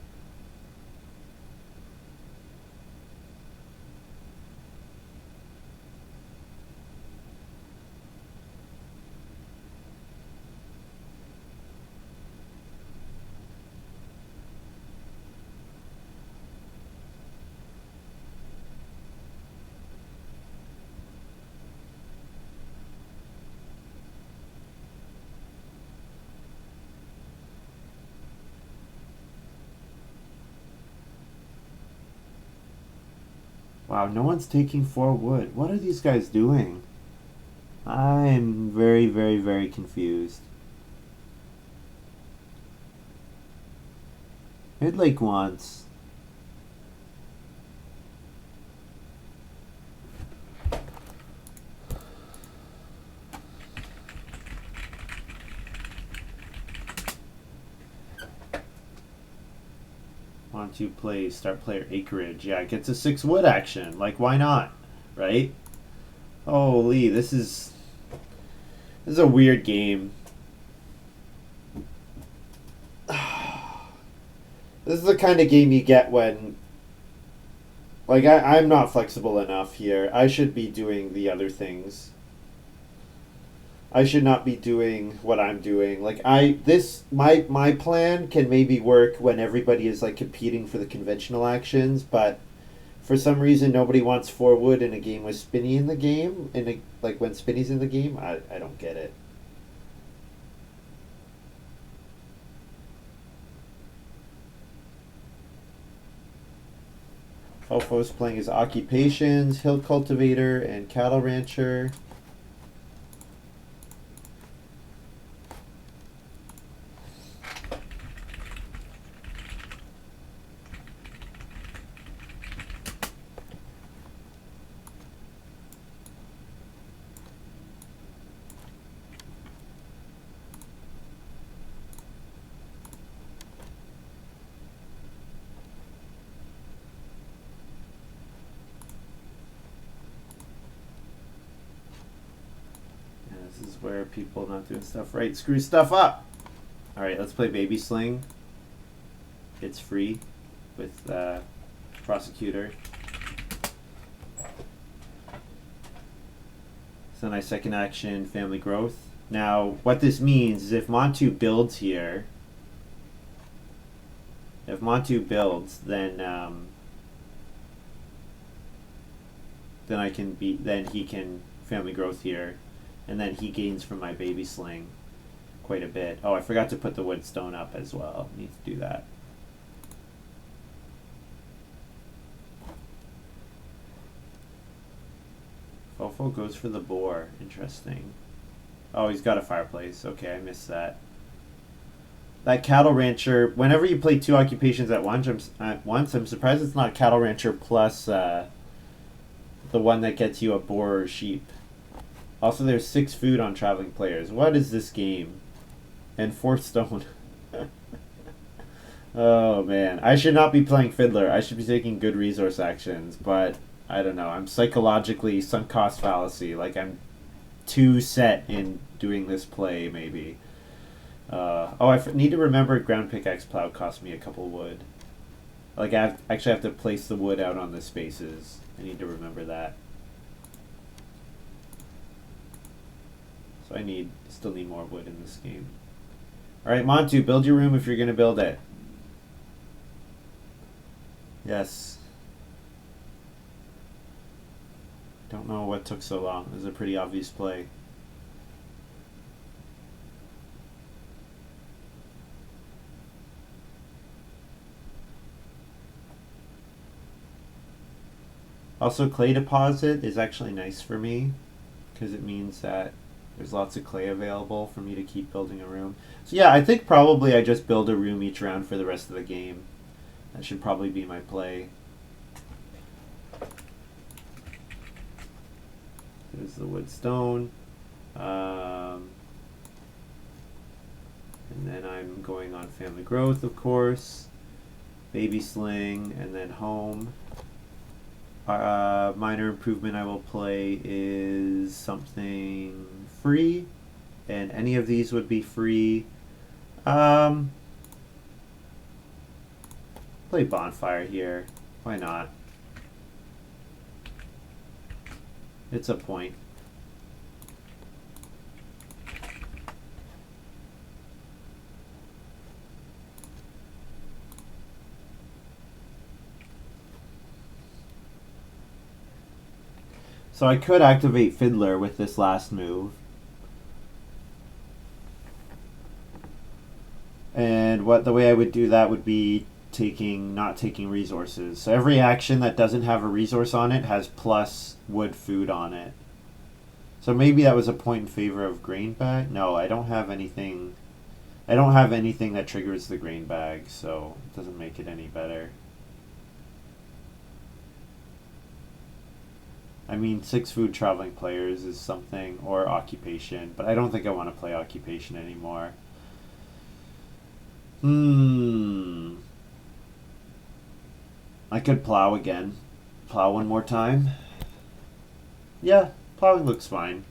Wow, no one's taking 4 wood. What are these guys doing? I'm very, very, very confused. Midlake wants. Want to play start player acreage. Yeah, it gets a 6 wood action. Like, why not? Right? Holy, this is a weird game. This is the kind of game you get when, like, I'm not flexible enough here. I should be doing the other things. I should not be doing what I'm doing. Like, my plan can maybe work when everybody is like competing for the conventional actions, but for some reason nobody wants 4 wood in a game with Spinny in the game. Like when Spinny's in the game, I don't get it. Fofo's playing his occupations, hill cultivator and cattle rancher. This is where people not doing stuff right screw stuff up. Alright, let's play Baby Sling. It's free with Prosecutor. So nice second action, Family Growth. Now, what this means is if Montu builds here, then he can Family Growth here, and then he gains from my Baby Sling quite a bit. Oh, I forgot to put the wood stone up as well. Need to do that. Fofo goes for the boar. Interesting. Oh, he's got a fireplace. Okay, I missed that. That cattle rancher. Whenever you play 2 occupations at once, I'm surprised it's not cattle rancher plus the one that gets you a boar or sheep. Also, there's 6 food on traveling players. What is this game? And 4 stone. Oh man, I should not be playing Fiddler. I should be taking good resource actions, but I don't know. I'm psychologically sunk cost fallacy. Like I'm too set in doing this play, maybe. I need to remember ground pickaxe plow cost me a couple wood. Like I actually have to place the wood out on the spaces. I need to remember that. So I still need more wood in this game. Alright, Montu, build your room if you're going to build it. Yes. Don't know what took so long. It was a pretty obvious play. Also, clay deposit is actually nice for me because it means that there's lots of clay available for me to keep building a room. So yeah, I think probably I just build a room each round for the rest of the game. That should probably be my play. There's the wood stone. And then I'm going on family growth, of course. Baby sling, and then home. Minor improvement I will play is something free, and any of these would be free. Play bonfire here. Why not? It's a point. So I could activate Fiddler with this last move. And the way I would do that would be not taking resources. So every action that doesn't have a resource on it has plus wood food on it. So maybe that was a point in favor of grain bag. No, I don't have anything. I don't have anything that triggers the grain bag, so it doesn't make it any better. I mean, 6 food traveling players is something, or occupation, but I don't think I want to play occupation anymore. I could plow again. Plow one more time. Yeah, plowing looks fine.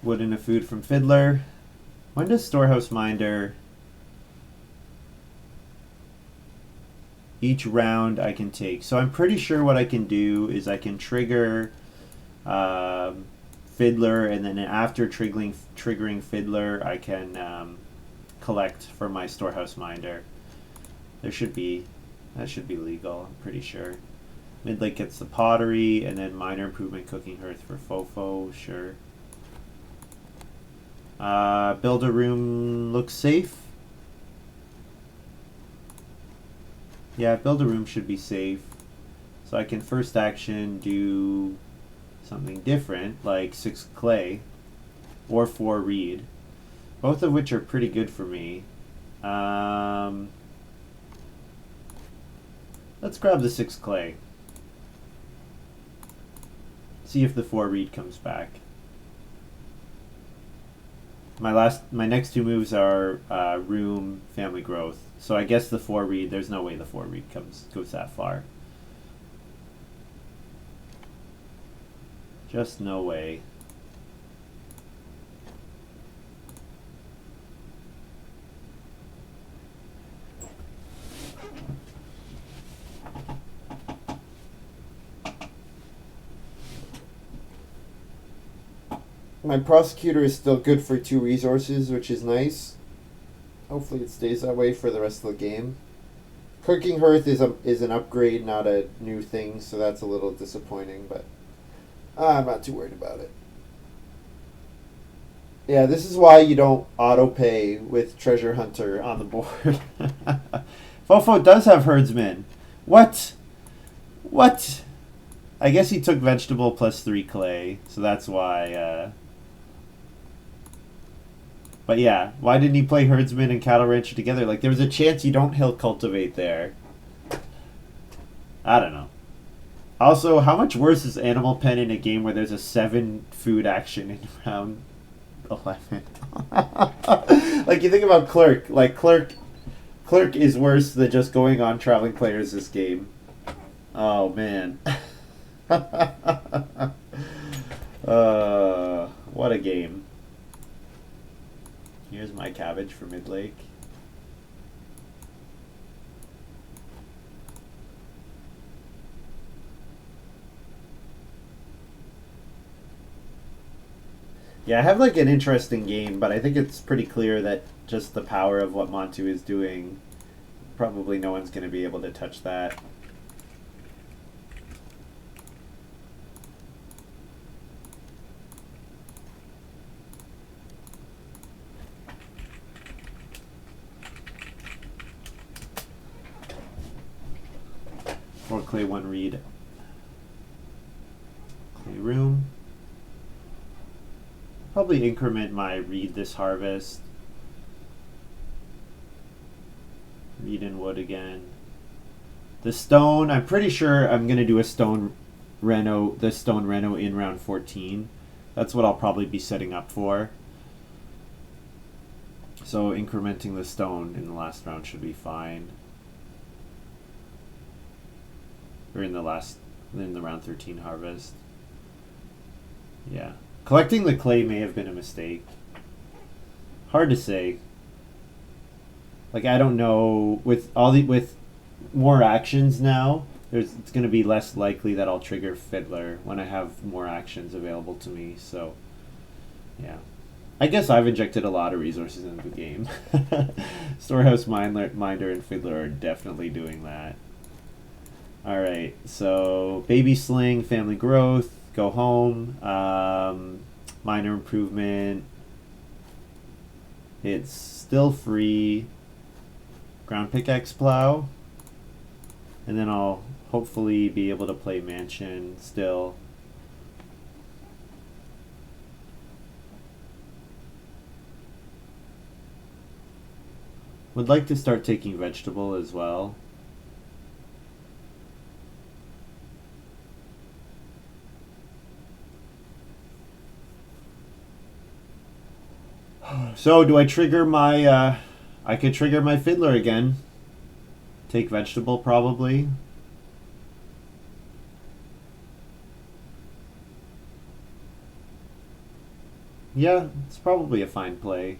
Wood and a food from Fiddler. When does Storehouse Minder? Each round I can take. So I'm pretty sure what I can do is I can trigger Fiddler, and then after triggering Fiddler, I can collect from my Storehouse Minder. That should be legal, I'm pretty sure. Midlake gets the pottery, and then minor improvement cooking hearth for Fofo, sure. Build a room looks safe. Yeah, build a room should be safe. So I can first action do something different, like 6 clay or 4 reed, both of which are pretty good for me. Let's grab the 6 clay. See if the 4 reed comes back. My next 2 moves are room, family growth. So I guess the 4 reed, there's no way the 4 reed goes that far. Just no way. My prosecutor is still good for 2 resources, which is nice. Hopefully it stays that way for the rest of the game. Cooking hearth is an upgrade, not a new thing, so that's a little disappointing, but I'm not too worried about it. Yeah, this is why you don't auto-pay with Treasure Hunter on the board. Fofo does have herdsman. What? What? I guess he took vegetable plus 3 clay, so that's why. But yeah, why didn't he play herdsman and cattle rancher together? Like, there was a chance you don't hill cultivate there. I don't know. Also, how much worse is Animal Pen in a game where there's a 7 food action in round 11? Like, you think about Clerk. Like, Clerk is worse than just going on traveling players this game. Oh, man. What a game. Here's my cabbage for Midlake. Yeah, I have like an interesting game, but I think it's pretty clear that just the power of what Montu is doing, probably no one's going to be able to touch that. Or clay 1 reed. Clay room. Probably increment my reed this harvest. Reed and wood again. The stone, I'm pretty sure I'm going to do a stone reno in round 14. That's what I'll probably be setting up for. So incrementing the stone in the last round should be fine. Or in the round 13 harvest. Yeah. Collecting the clay may have been a mistake. Hard to say. Like, I don't know, with more actions now, it's going to be less likely that I'll trigger Fiddler when I have more actions available to me. So, yeah. I guess I've injected a lot of resources into the game. Storehouse Minder and Fiddler are definitely doing that. Alright, so Baby Sling, Family Growth, go home. Minor Improvement. It's still free. Ground Pickaxe Plow. And then I'll hopefully be able to play Mansion still. Would like to start taking Vegetable as well. So do I trigger my I could trigger my Fiddler again. Take Vegetable probably. Yeah, it's probably a fine play.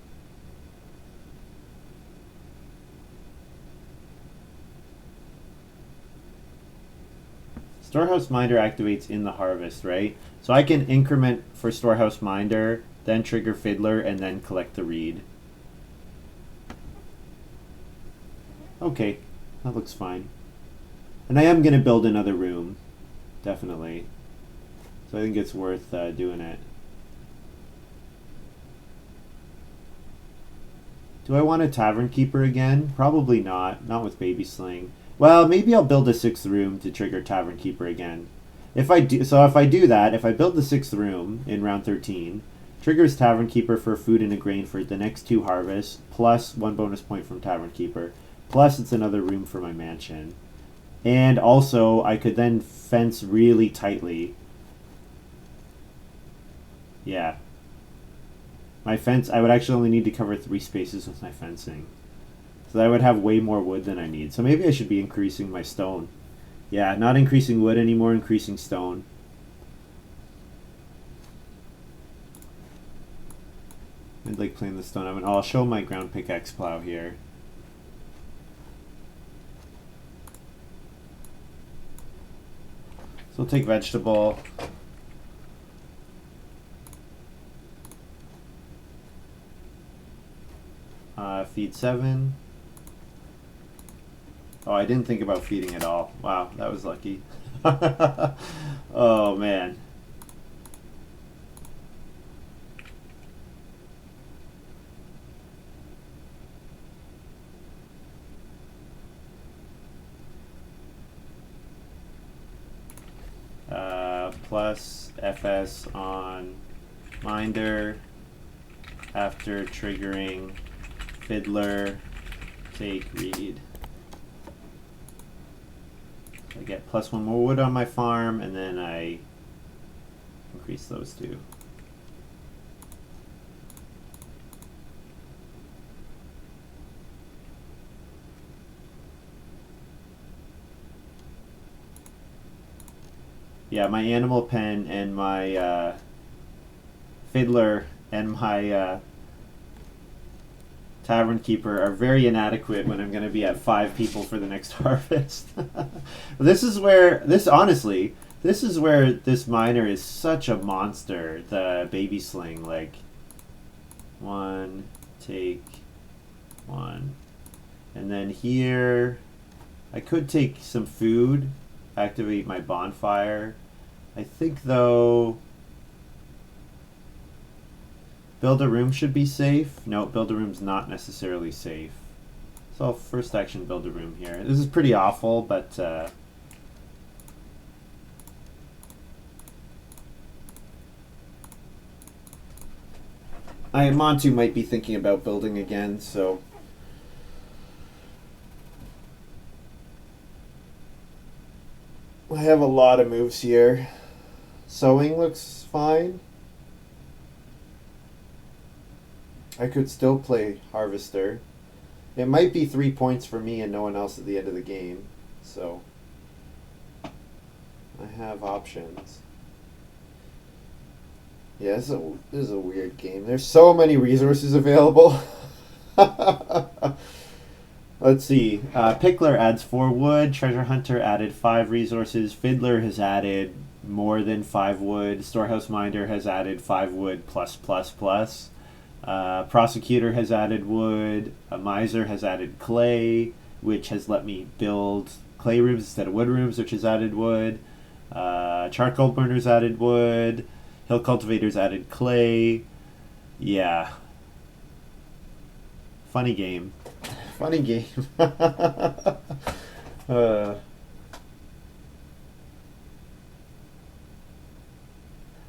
Storehouse Minder activates in the harvest, right? So I can increment for Storehouse Minder, then trigger Fiddler, and then collect the reed. Okay, that looks fine. And I am going to build another room, definitely. So I think it's worth doing it. Do I want a Tavern Keeper again? Probably not. Not with Baby Sling. Well, maybe I'll build a 6th room to trigger Tavern Keeper again. If I do that, if I build the 6th room in round 13, triggers Tavern Keeper for food and a grain for the next 2 harvests, plus 1 bonus point from Tavern Keeper, plus it's another room for my mansion. And also, I could then fence really tightly. Yeah. My fence, I would actually only need to cover 3 spaces with my fencing. So I would have way more wood than I need. So maybe I should be increasing my stone. Yeah, not increasing wood anymore, increasing stone. I'd like playing the stone. I'll show my ground pickaxe plow here. So we'll take vegetable. Feed 7. Oh, I didn't think about feeding at all. Wow, that was lucky. Oh, man. Plus FS on Minder after triggering Fiddler, take reed. I get plus 1 more wood on my farm, and then I increase those 2. Yeah, my animal pen and my Fiddler and my Tavern Keeper are very inadequate when I'm going to be at 5 people for the next harvest. This is where this miner is such a monster. The Baby Sling, like 1, take 1, and then here I could take some food, activate my bonfire. I think though build a room should be safe. No, build a room's not necessarily safe. So I'll first action build a room here. This is pretty awful, but Montu might be thinking about building again, so I have a lot of moves here. Sowing looks fine. I could still play Harvester. It might be 3 points for me and no one else at the end of the game. So I have options. Yeah, this is a weird game. There's so many resources available. Let's see. Pickler adds 4 wood. Treasure Hunter added 5 resources. Fiddler has added more than 5 wood. Storehouse Minder has added 5 wood plus plus plus. Prosecutor has added wood. Miser has added clay, which has let me build clay rooms instead of wood rooms, which has added wood. Charcoal Burner's added wood. Hill Cultivator's added clay. Yeah. Funny game. Funny game.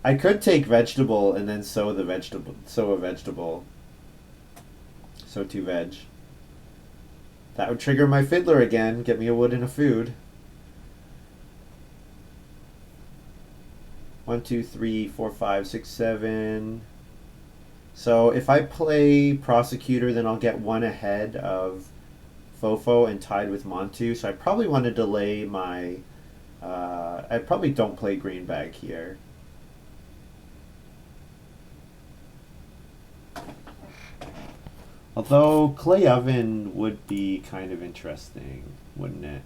I could take vegetable and then sow a vegetable. Sow 2 veg. That would trigger my fiddler again. Get me a wood and a food. 1, 2, 3, 4, 5, 6, 7. So if I play Prosecutor, then I'll get 1 ahead of Fofo and tied with Montu. So I probably want to delay my... I probably don't play Greenbag here. Although Clay Oven would be kind of interesting, wouldn't it?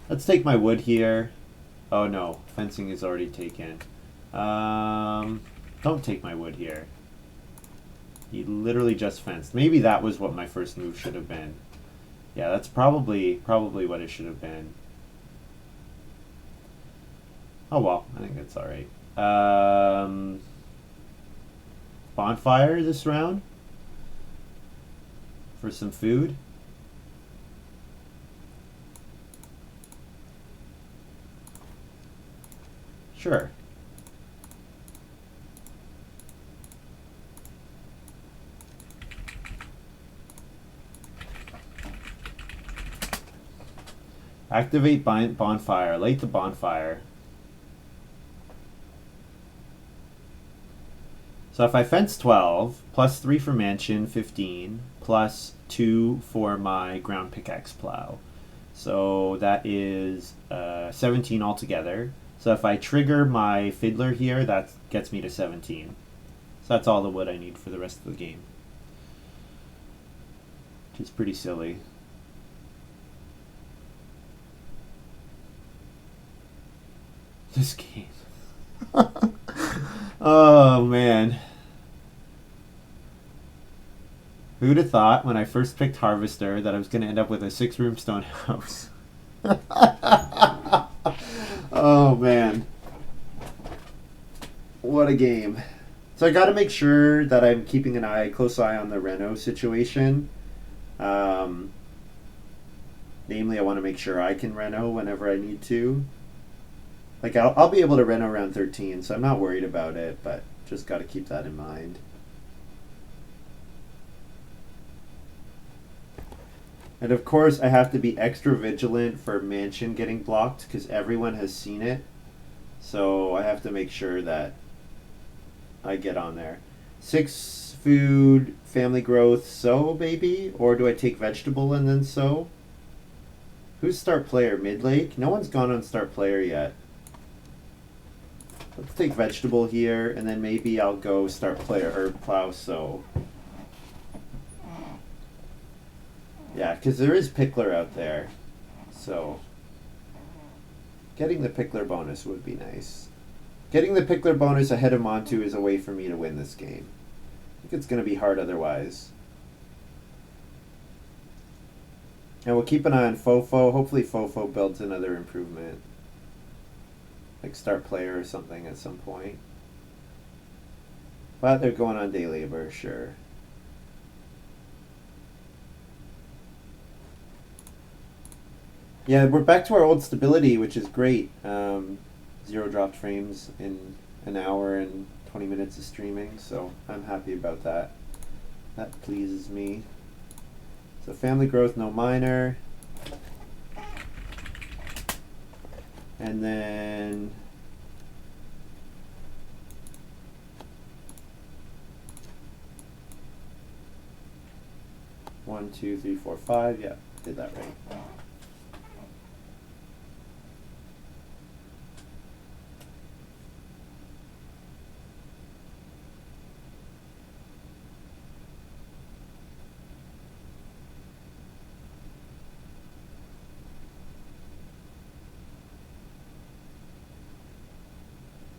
Let's take my wood here. Oh no, fencing is already taken. Don't take my wood here. He literally just fenced. Maybe that was what my first move should have been. Yeah, that's probably what it should have been. Oh well, I think that's alright. Bonfire this round for some food. Sure. Activate bonfire. Light the bonfire. So if I fence 12, plus 3 for mansion, 15, plus 2 for my ground pickaxe plow. So that is 17 altogether. So if I trigger my fiddler here, that gets me to 17. So that's all the wood I need for the rest of the game. Which is pretty silly. This game. Oh man. Who'd have thought when I first picked Harvester that I was going to end up with a 6-room stone house? Oh man. What a game. So I got to make sure that I'm keeping an close eye on the Reno situation. Namely, I want to make sure I can Reno whenever I need to. Like, I'll be able to Reno around 13, so I'm not worried about it, but just got to keep that in mind. And of course, I have to be extra vigilant for Mansion getting blocked, because everyone has seen it. So I have to make sure that I get on there. 6 food, family growth, sow, maybe? Or do I take vegetable and then sow? Who's start player? Mid-lake? No one's gone on start player yet. Let's take vegetable here, and then maybe I'll go start player or plow sow. Yeah, because there is Pickler out there. So getting the Pickler bonus would be nice. Getting the Pickler bonus ahead of Montu is a way for me to win this game. I think it's going to be hard otherwise. And we'll keep an eye on Fofo. Hopefully Fofo builds another improvement. Like start player or something at some point. But they're going on day labor, sure. Yeah, we're back to our old stability, which is great. 0 dropped frames in an hour and 20 minutes of streaming, so I'm happy about that. That pleases me. So family growth, no minor. And then one, two, three, four, five. Yeah, did that right.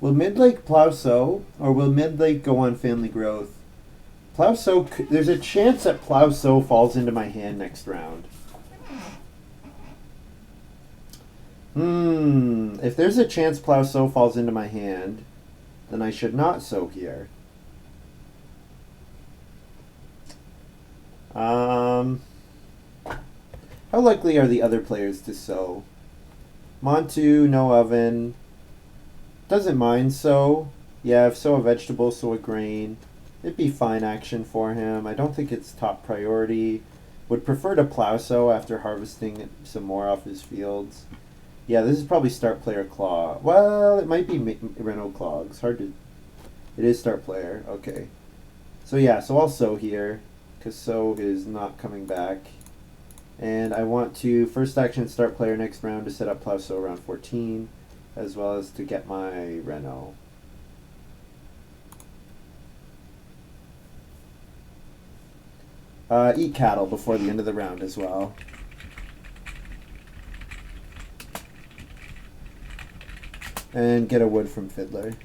Will Midlake plow sow, or will Midlake go on family growth? Plow sow. There's a chance that plow sow falls into my hand next round. If there's a chance plow sow falls into my hand, then I should not sow here. How likely are the other players to sow? Montu, no oven. Doesn't mind sow. Yeah, if sow a vegetable, sow a grain. It'd be fine action for him. I don't think it's top priority. Would prefer to plow sow after harvesting some more off his fields. Yeah, this is probably start player claw. Well, it might be Reno clogs. Hard to. It is start player. Okay. So yeah, so I'll sow here because sow is not coming back. And I want to first action start player next round to set up plow sow around 14, as well as to get my Reno. Eat cattle before the end of the round as well. And get a wood from Fiddler.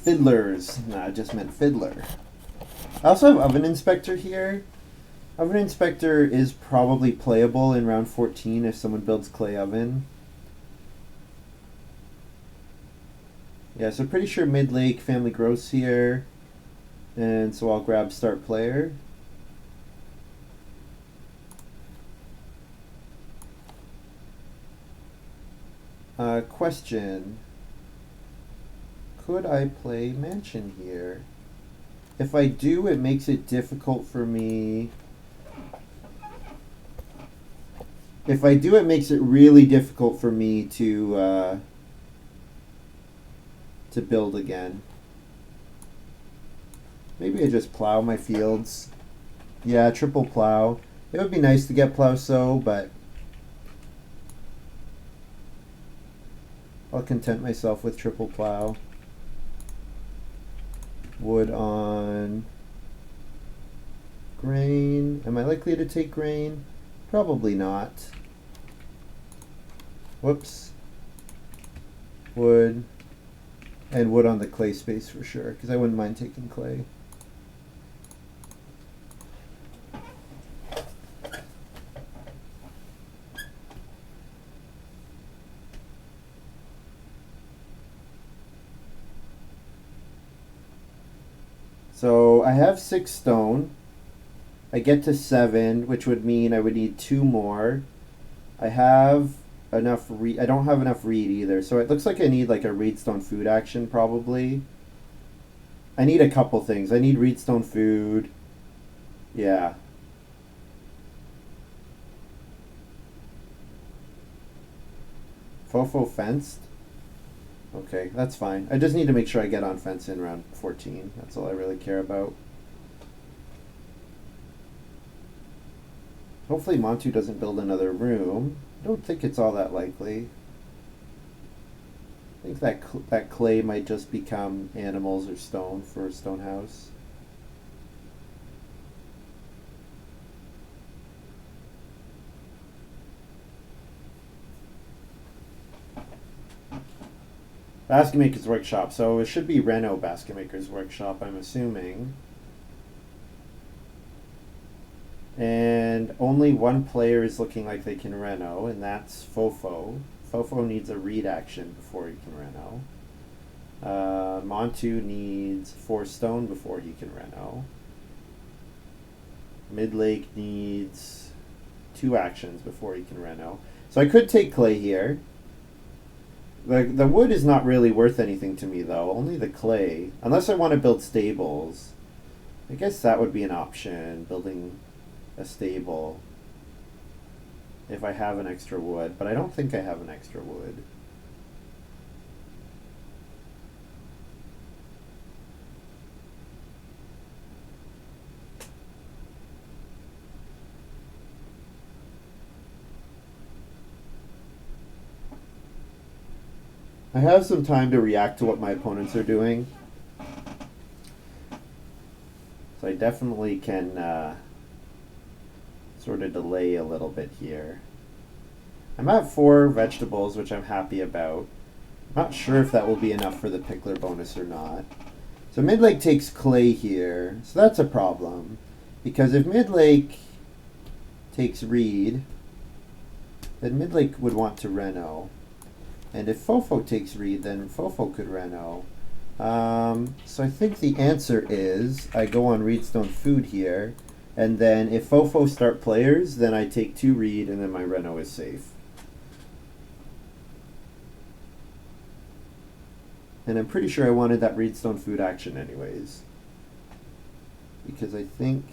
Fiddlers. Nah, I just meant Fiddler. I also have Oven Inspector here. Oven Inspector is probably playable in round 14 if someone builds Clay Oven. Yeah, so pretty sure mid-lake family grows here. And so I'll grab start player. Question. Could I play mansion here? If I do, it makes it difficult for me. If I do, it makes it really difficult for me to build again. Maybe I just plow my fields. Yeah, triple plow. It would be nice to get plow sow, but I'll content myself with triple plow. Wood on grain. Am I likely to take grain? Probably not. Whoops. Wood. And wood on the clay space for sure, because I wouldn't mind taking clay. So I have 6 stone. I get to 7, which would mean I would need 2 more. I have enough I don't have enough reed either, so it looks like I need like a reedstone food action probably. I need a couple things. I need reedstone food. Yeah. Fofo fenced. Okay, that's fine. I just need to make sure I get on fence in round 14. That's all I really care about. Hopefully Montu doesn't build another room. I don't think it's all that likely. I think that clay might just become animals or stone for a stone house. Basket Maker's Workshop. So it should be Reno Basket Maker's Workshop, I'm assuming. And only one player is looking like they can Reno, and that's Fofo. Fofo needs a read action before he can Reno. Montu needs 4 stone before he can Reno. Midlake needs 2 actions before he can Reno. So I could take clay here. The wood is not really worth anything to me, though. Only the clay. Unless I want to build stables. I guess that would be an option, building a stable. If I have an extra wood. But I don't think I have an extra wood. I have some time to react to what my opponents are doing. So I definitely can sort of delay a little bit here. I'm at 4 vegetables, which I'm happy about. I'm not sure if that will be enough for the pickler bonus or not. So Midlake takes clay here, so that's a problem. Because if Midlake takes reed, then Midlake would want to reno. And if Fofo takes reed, then Fofo could reno. So I think the answer is I go on Reedstone Food here, and then if Fofo start players, then I take 2 reed, and then my reno is safe. And I'm pretty sure I wanted that Reedstone Food action anyways. Because I think...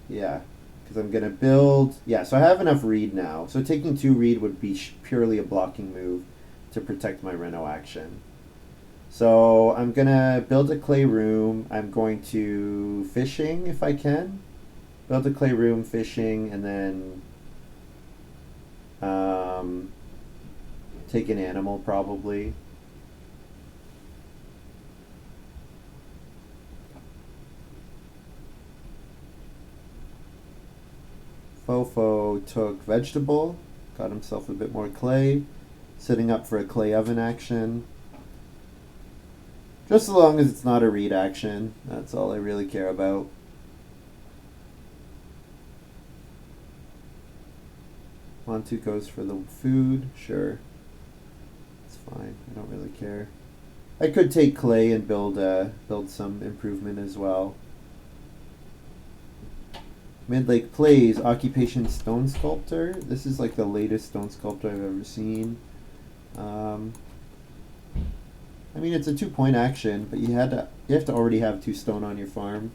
yeah. Because I'm going to build... yeah, so I have enough reed now. So taking 2 reed would be purely a blocking move to protect my reno action. So I'm going to build a clay room. I'm going to fishing if I can. Build a clay room, fishing, and then take an animal probably. Fofo took vegetable, got himself a bit more clay, setting up for a clay oven action. Just as long as it's not a reed action, that's all I really care about. Montu goes for the food, sure. It's fine, I don't really care. I could take clay and build some improvement as well. Midlake plays Occupation Stone Sculptor. This is like the latest stone sculptor I've ever seen. I mean, it's a 2-point action, but you have to already have 2 stone on your farm.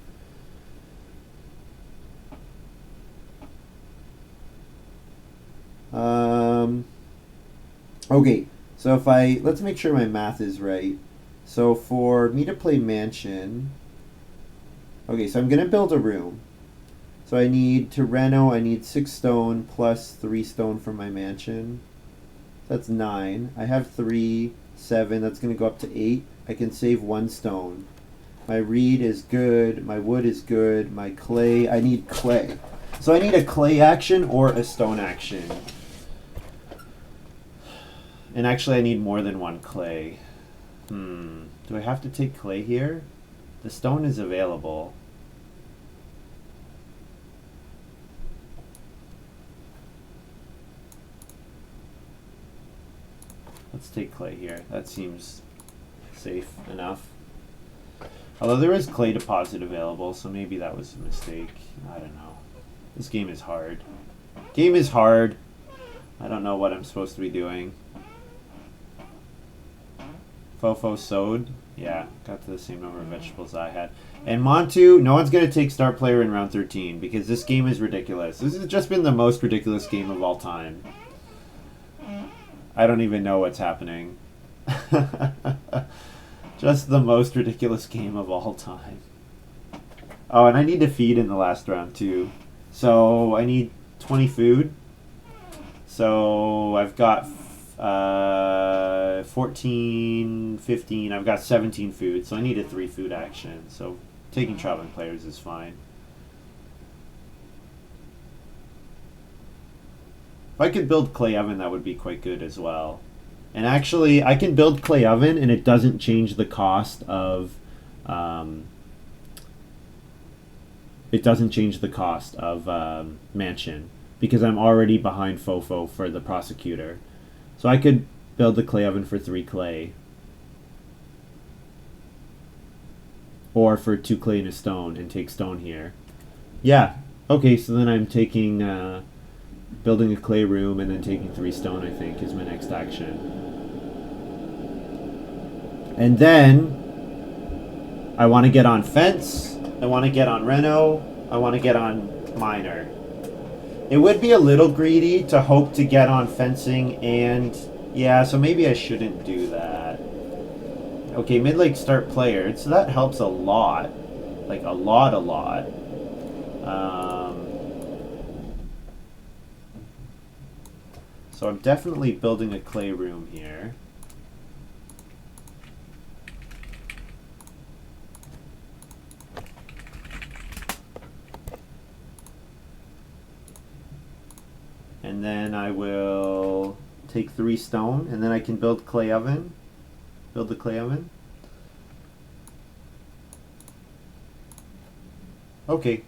Okay, so if let's make sure my math is right. So for me to play mansion, okay, so I'm gonna build a room. So I need to reno, I need 6 stone plus 3 stone for my mansion. That's 9. I have 3, 7, that's going to go up to 8. I can save 1 stone. My reed is good, my wood is good, my clay, I need clay. So I need a clay action or a stone action. And actually I need more than 1 clay. Do I have to take clay here? The stone is available. Let's take clay here. That seems safe enough. Although there is clay deposit available, so maybe that was a mistake. I don't know. This game is hard. Game is hard. I don't know what I'm supposed to be doing. Fofo sowed. Yeah, got to the same number of vegetables I had. And Montu, no one's going to take star player in round 13 because this game is ridiculous. This has just been the most ridiculous game of all time. I don't even know what's happening. Just the most ridiculous game of all time. Oh, and I need to feed in the last round too. So I need 20 food. So I've got 14, 15. I've got 17 food. So I need a 3 food action. So taking traveling players is fine. If I could build clay oven, that would be quite good as well. And actually, I can build clay oven, and it doesn't change the cost of. Mansion because I'm already behind Fofo for the prosecutor, so I could build the clay oven for 3 clay, or for 2 clay and a stone, and take stone here. Yeah. Okay. So then I'm taking. Building a clay room and then taking 3 stone, I think, is my next action. And then I want to get on fence. I want to get on reno. I want to get on miner. It would be a little greedy to hope to get on fencing and... Yeah, so maybe I shouldn't do that. Okay, mid-lake start player, so that helps a lot. Like, a lot. So I'm definitely building a clay room here. And then I will take 3 stone, and then I can build clay oven. Build the clay oven. Okay.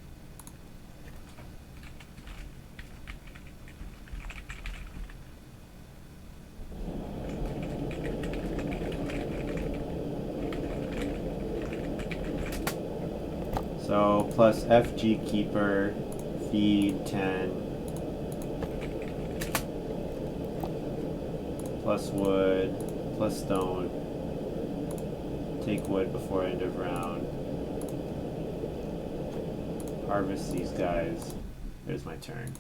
So plus FG keeper, feed 10. Plus wood, plus stone. Take wood before end of round. Harvest these guys. There's my turn.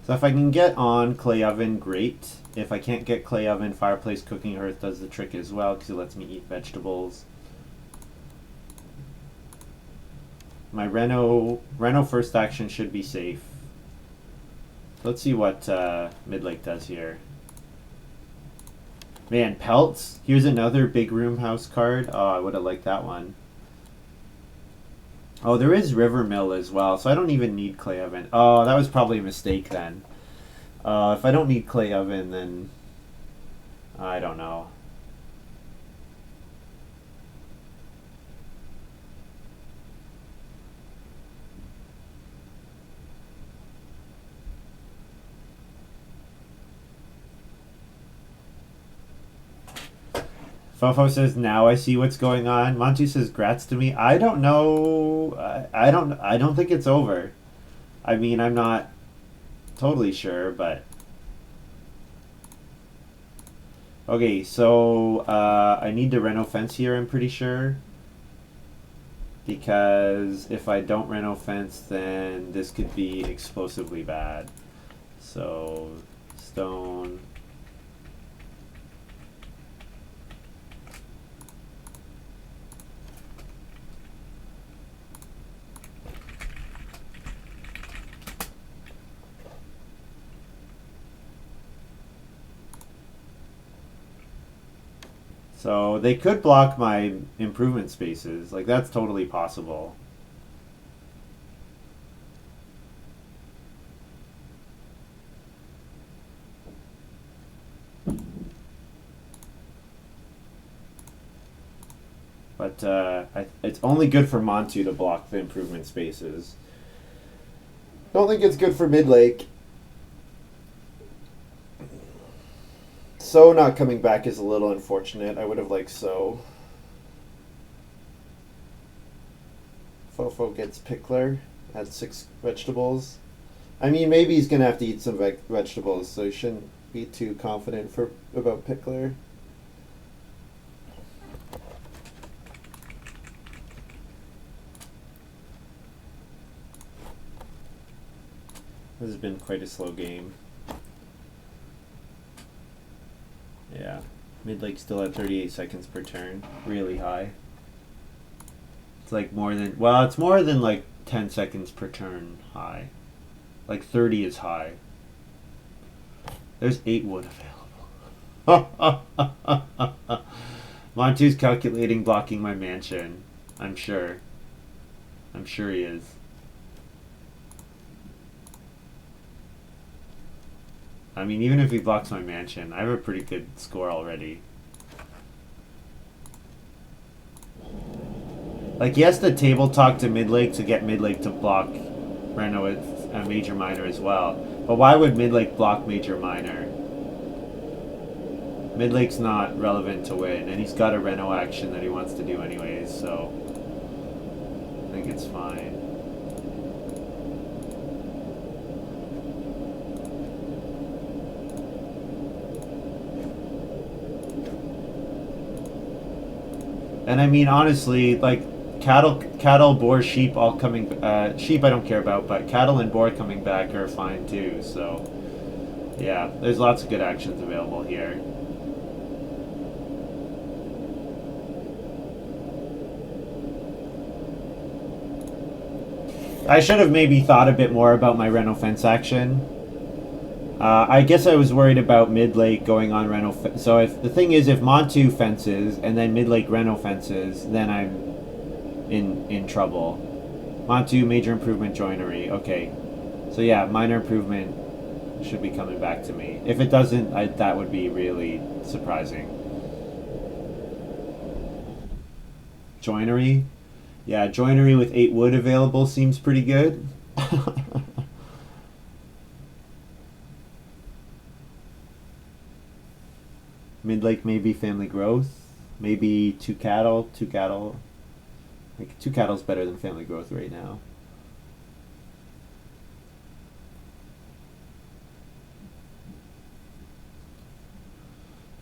So if I can get on clay oven, great. If I can't get clay oven, fireplace cooking hearth does the trick as well because it lets me eat vegetables. My Reno first action should be safe. Let's see what Mid-Lake does here. Man, pelts. Here's another big room house card. Oh, I would have liked that one. Oh, there is River Mill as well, so I don't even need clay oven. Oh, that was probably a mistake then. If I don't need clay oven, then I don't know. Fofo says, now I see what's going on. Monty says, grats to me. I don't know. I don't think it's over. I mean, I'm not totally sure, but... Okay, so I need to reno fence here, I'm pretty sure. Because if I don't reno fence, then this could be explosively bad. So, stone... So they could block my improvement spaces. Like, that's totally possible. But it's only good for Montu to block the improvement spaces. Don't think it's good for Mid-Lake. So not coming back is a little unfortunate. I would have liked So. Fofo gets Pickler at 6 vegetables. I mean, maybe he's going to have to eat some vegetables, so he shouldn't be too confident about Pickler. This has been quite a slow game. Yeah. Mid-Lake still at 38 seconds per turn. Really high. It's like more than... Well, it's more than like 10 seconds per turn high. Like 30 is high. There's 8 wood available. Montu's calculating blocking my mansion. I'm sure. I'm sure he is. I mean, even if he blocks my mansion, I have a pretty good score already. Like, he has to table talk to Mid-Lake to get Mid-Lake to block Reno with a Major Minor as well. But why would Mid-Lake block Major Minor? Mid-lake's not relevant to win, and he's got a Reno action that he wants to do anyways, so I think it's fine. And I mean, honestly, like cattle, boar, sheep, all coming. Sheep I don't care about, but cattle and boar coming back are fine too. So, yeah, there's lots of good actions available here. I should have maybe thought a bit more about my Reno fence action. I guess I was worried about mid-lake going on Reno. So if the thing is, if Montu fences and then mid-lake Reno fences, then I'm in trouble. Montu major improvement joinery. Okay, so yeah, minor improvement should be coming back to me. If it doesn't, that would be really surprising. Joinery, yeah, joinery with 8 wood available seems pretty good. Mid-lake maybe family growth, maybe two cattle. Like 2 cattle's better than family growth right now.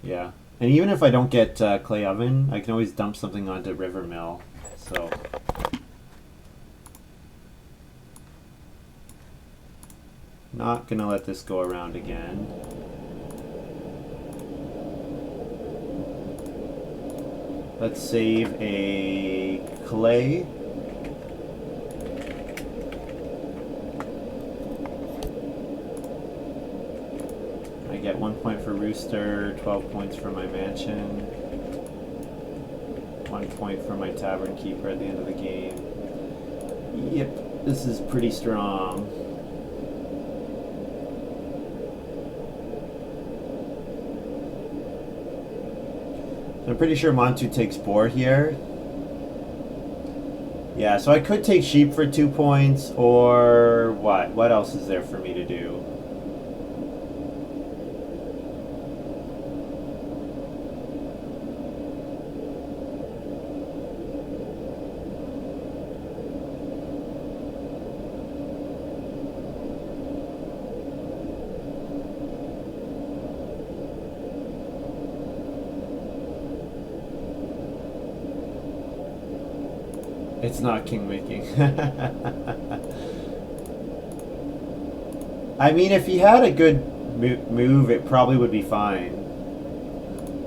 Yeah, and even if I don't get clay oven, I can always dump something onto river mill. So not gonna let this go around again. Let's save a clay. I get 1 point for rooster, 12 points for my mansion, 1 point for my tavern keeper at the end of the game. Yep, this is pretty strong. I'm pretty sure Montu takes boar here. Yeah, so I could take sheep for 2 points, or what? What else is there for me to do? It's not king making. I mean, if he had a good move, it probably would be fine.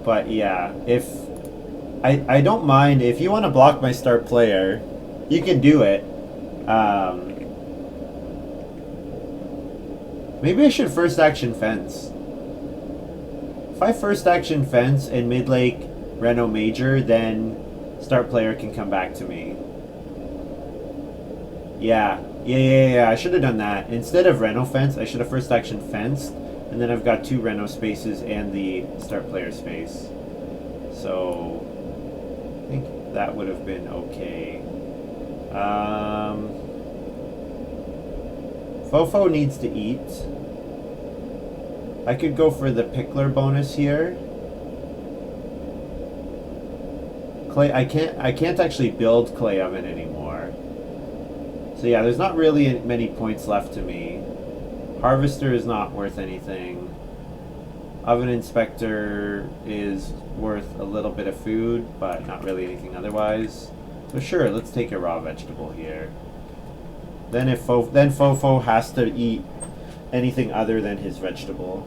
But yeah, if I don't mind if you want to block my start player, you can do it. Maybe I should first action fence. If I first action fence and mid lake Reno major, then start player can come back to me. Yeah. I should have done that. Instead of Reno fence, I should have first action fenced, and then I've got 2 Reno spaces and the start player space. So I think that would have been okay. Fofo needs to eat. I could go for the pickler bonus here. Clay, I can't actually build clay oven anymore. So yeah, there's not really many points left to me. Harvester is not worth anything. Oven inspector is worth a little bit of food, but not really anything otherwise. So sure, let's take a raw vegetable here. Then Fofo has to eat anything other than his vegetable.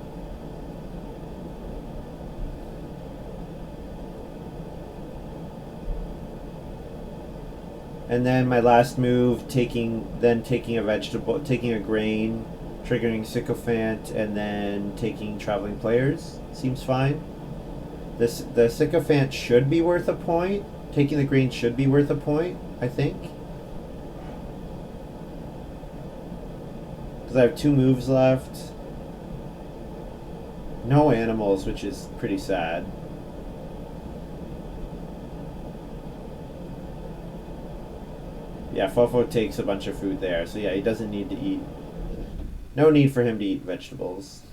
And then my last move, taking a vegetable, taking a grain, triggering sycophant, and then taking traveling players seems fine. The sycophant should be worth a point. Taking the grain should be worth a point, I think. Because I have 2 moves left. No animals, which is pretty sad. Yeah, Fofo takes a bunch of food there, so yeah, he doesn't need to eat. No need for him to eat vegetables.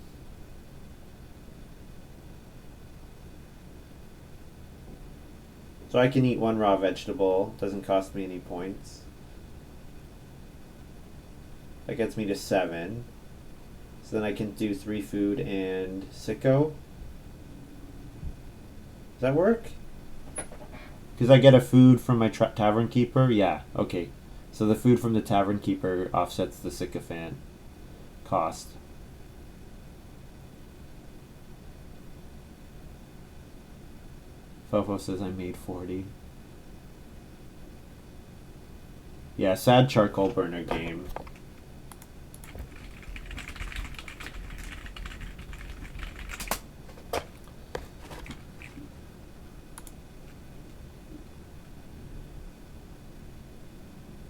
So I can eat one raw vegetable. Doesn't cost me any points. That gets me to 7. So then I can do 3 food and sicko. Does that work? Because I get a food from my tavern keeper? Yeah, okay. So the food from the tavern keeper offsets the sycophant cost. Fofo says I made 40. Yeah, sad charcoal burner game.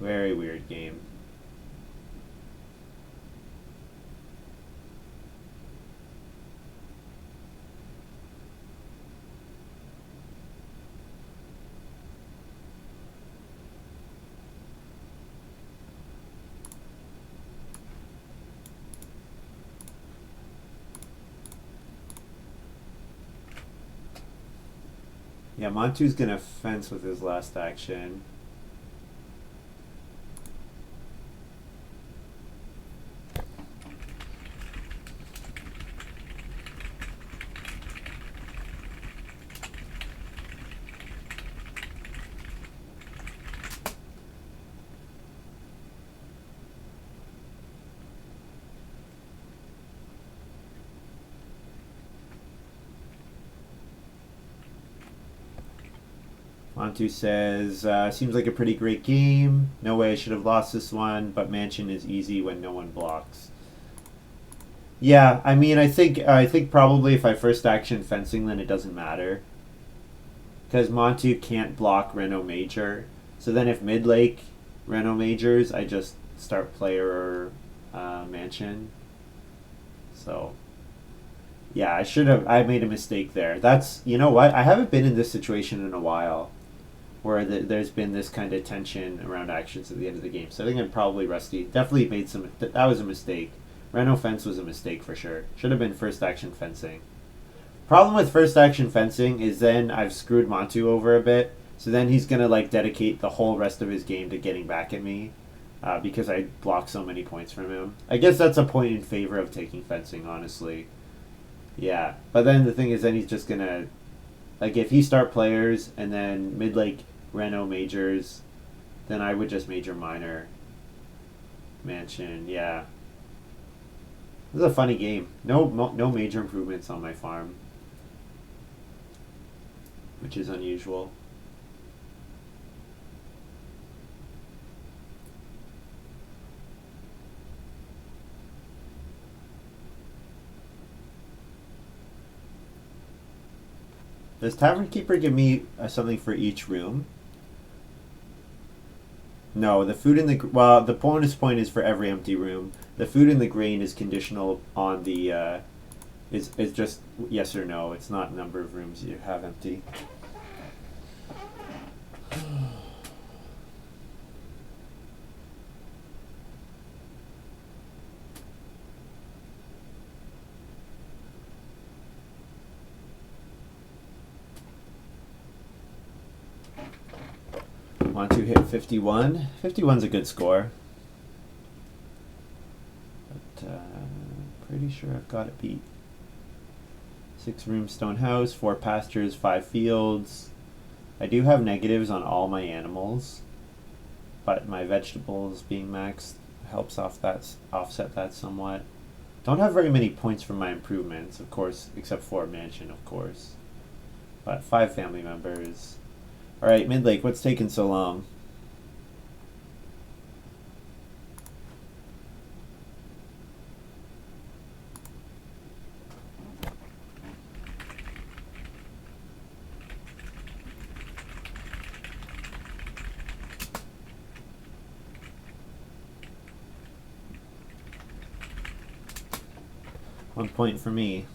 Very weird game. Yeah, Montu's gonna fence with his last action. Montu says, seems like a pretty great game. No way I should have lost this one, but Mansion is easy when no one blocks. Yeah, I mean, I think probably if I first action fencing, then it doesn't matter. Because Montu can't block Reno Major. So then if mid lake Reno Majors, I just start player Mansion. So yeah, I made a mistake there. That's, you know what? I haven't been in this situation in a while where there's been this kind of tension around actions at the end of the game. So I think I'm probably rusty. Definitely made some. That was a mistake. Reno fence was a mistake for sure. Should have been first action fencing. Problem with first action fencing is then I've screwed Montu over a bit. So then he's gonna like dedicate the whole rest of his game to getting back at me, because I blocked so many points from him. I guess that's a point in favor of taking fencing, honestly. Yeah, but then the thing is, then he's just gonna, like, if he start players and then mid lake Reno majors, then I would just major minor Mansion. Yeah, this is a funny game. No major improvements on my farm, which is unusual. Does Tavern Keeper give me something for each room? No, the food in the the bonus point is for every empty room. The food in the grain is conditional on the is just yes or no. It's not number of rooms you have empty. 51. 51's a good score. But pretty sure I've got it beat. 6 room stone house, 4 pastures, 5 fields. I do have negatives on all my animals, but my vegetables being maxed helps offset that somewhat. Don't have very many points from my improvements, of course, except for mansion, of course. But 5 family members. Alright, Mid-Lake, what's taking so long? One point for me.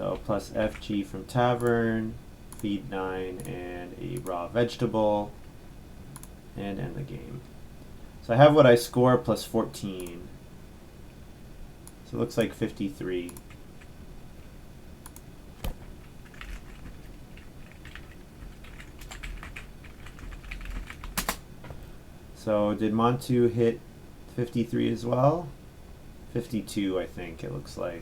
So plus FG from tavern, feed 9, and a raw vegetable, and end the game. So I have what I score plus 14. So it looks like 53. So did Montu hit 53 as well? 52, I think it looks like.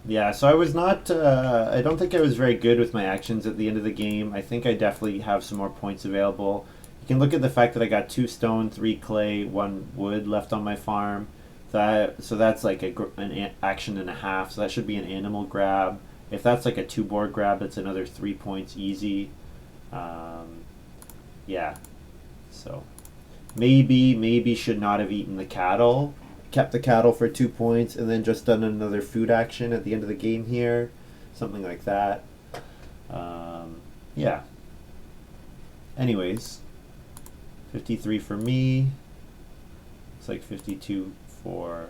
Yeah, so I was not, I don't think I was very good with my actions at the end of the game. I think I definitely have some more points available. You can look at the fact that I got 2 stone, 3 clay, 1 wood left on my farm. So that's like an action and a half, so that should be an animal grab. If that's like a 2 board grab, that's another 3 points easy. Yeah, so maybe should not have eaten the cattle, kept the cattle for 2 points, and then just done another food action at the end of the game here, something like that. Yeah. Anyways, 53 for me. It's like 52 for.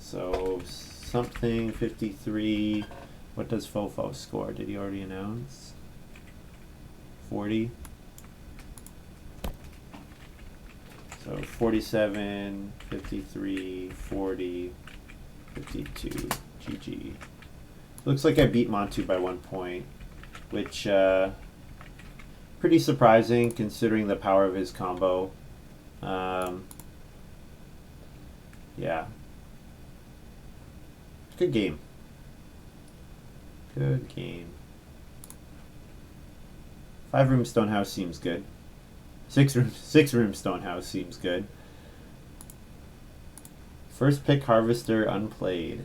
So something 53. What does Fofo score? Did he already announce? 40. So 47, 53, 40, 52. GG. Looks like I beat Montu by 1 point, which pretty surprising considering the power of his combo. Yeah. Good game. Good game. 5-room stone house seems good. 6-room stone house seems good. First pick harvester unplayed,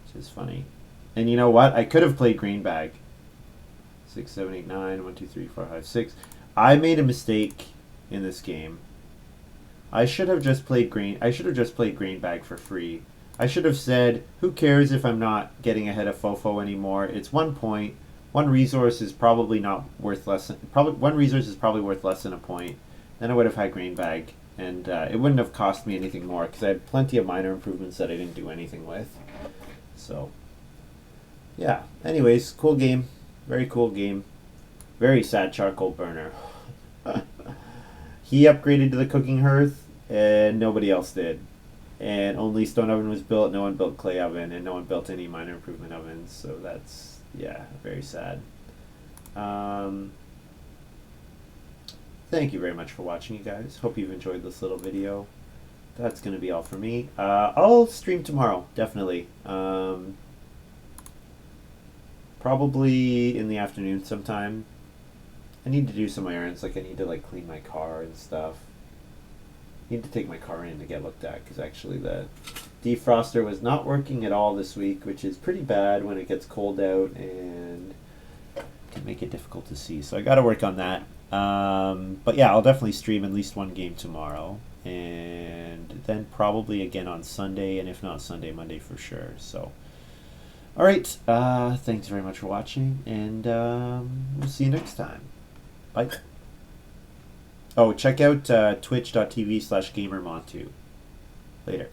which is funny. And you know what? I could have played green bag. 6, 7, 8, 9. 1, 2, 3, 4, 5, 6. I made a mistake in this game. I should have just played green. I should have just played green bag for free. I should have said, who cares if I'm not getting ahead of Fofo anymore? It's 1 point. 1 resource is probably not worth less. One resource is probably worth less than a point. Then I would have had green bag, and it wouldn't have cost me anything more because I had plenty of minor improvements that I didn't do anything with. So, yeah. Anyways, cool game. Very cool game. Very sad charcoal burner. He upgraded to the cooking hearth, and nobody else did. And only stone oven was built, no one built clay oven, and no one built any minor improvement ovens, so that's, yeah, very sad. Thank you very much for watching, you guys. Hope you've enjoyed this little video. That's going to be all for me. I'll stream tomorrow, definitely. Probably in the afternoon sometime. I need to do some errands, like I need to like clean my car and stuff. Need to take my car in to get looked at because actually the defroster was not working at all this week, which is pretty bad when it gets cold out and can make it difficult to see. So I got to work on that. But yeah, I'll definitely stream at least 1 game tomorrow, and then probably again on Sunday, and if not Sunday, Monday for sure. So, all right, thanks very much for watching, and we'll see you next time. Bye. Oh, check out twitch.tv/gamermontu. Later.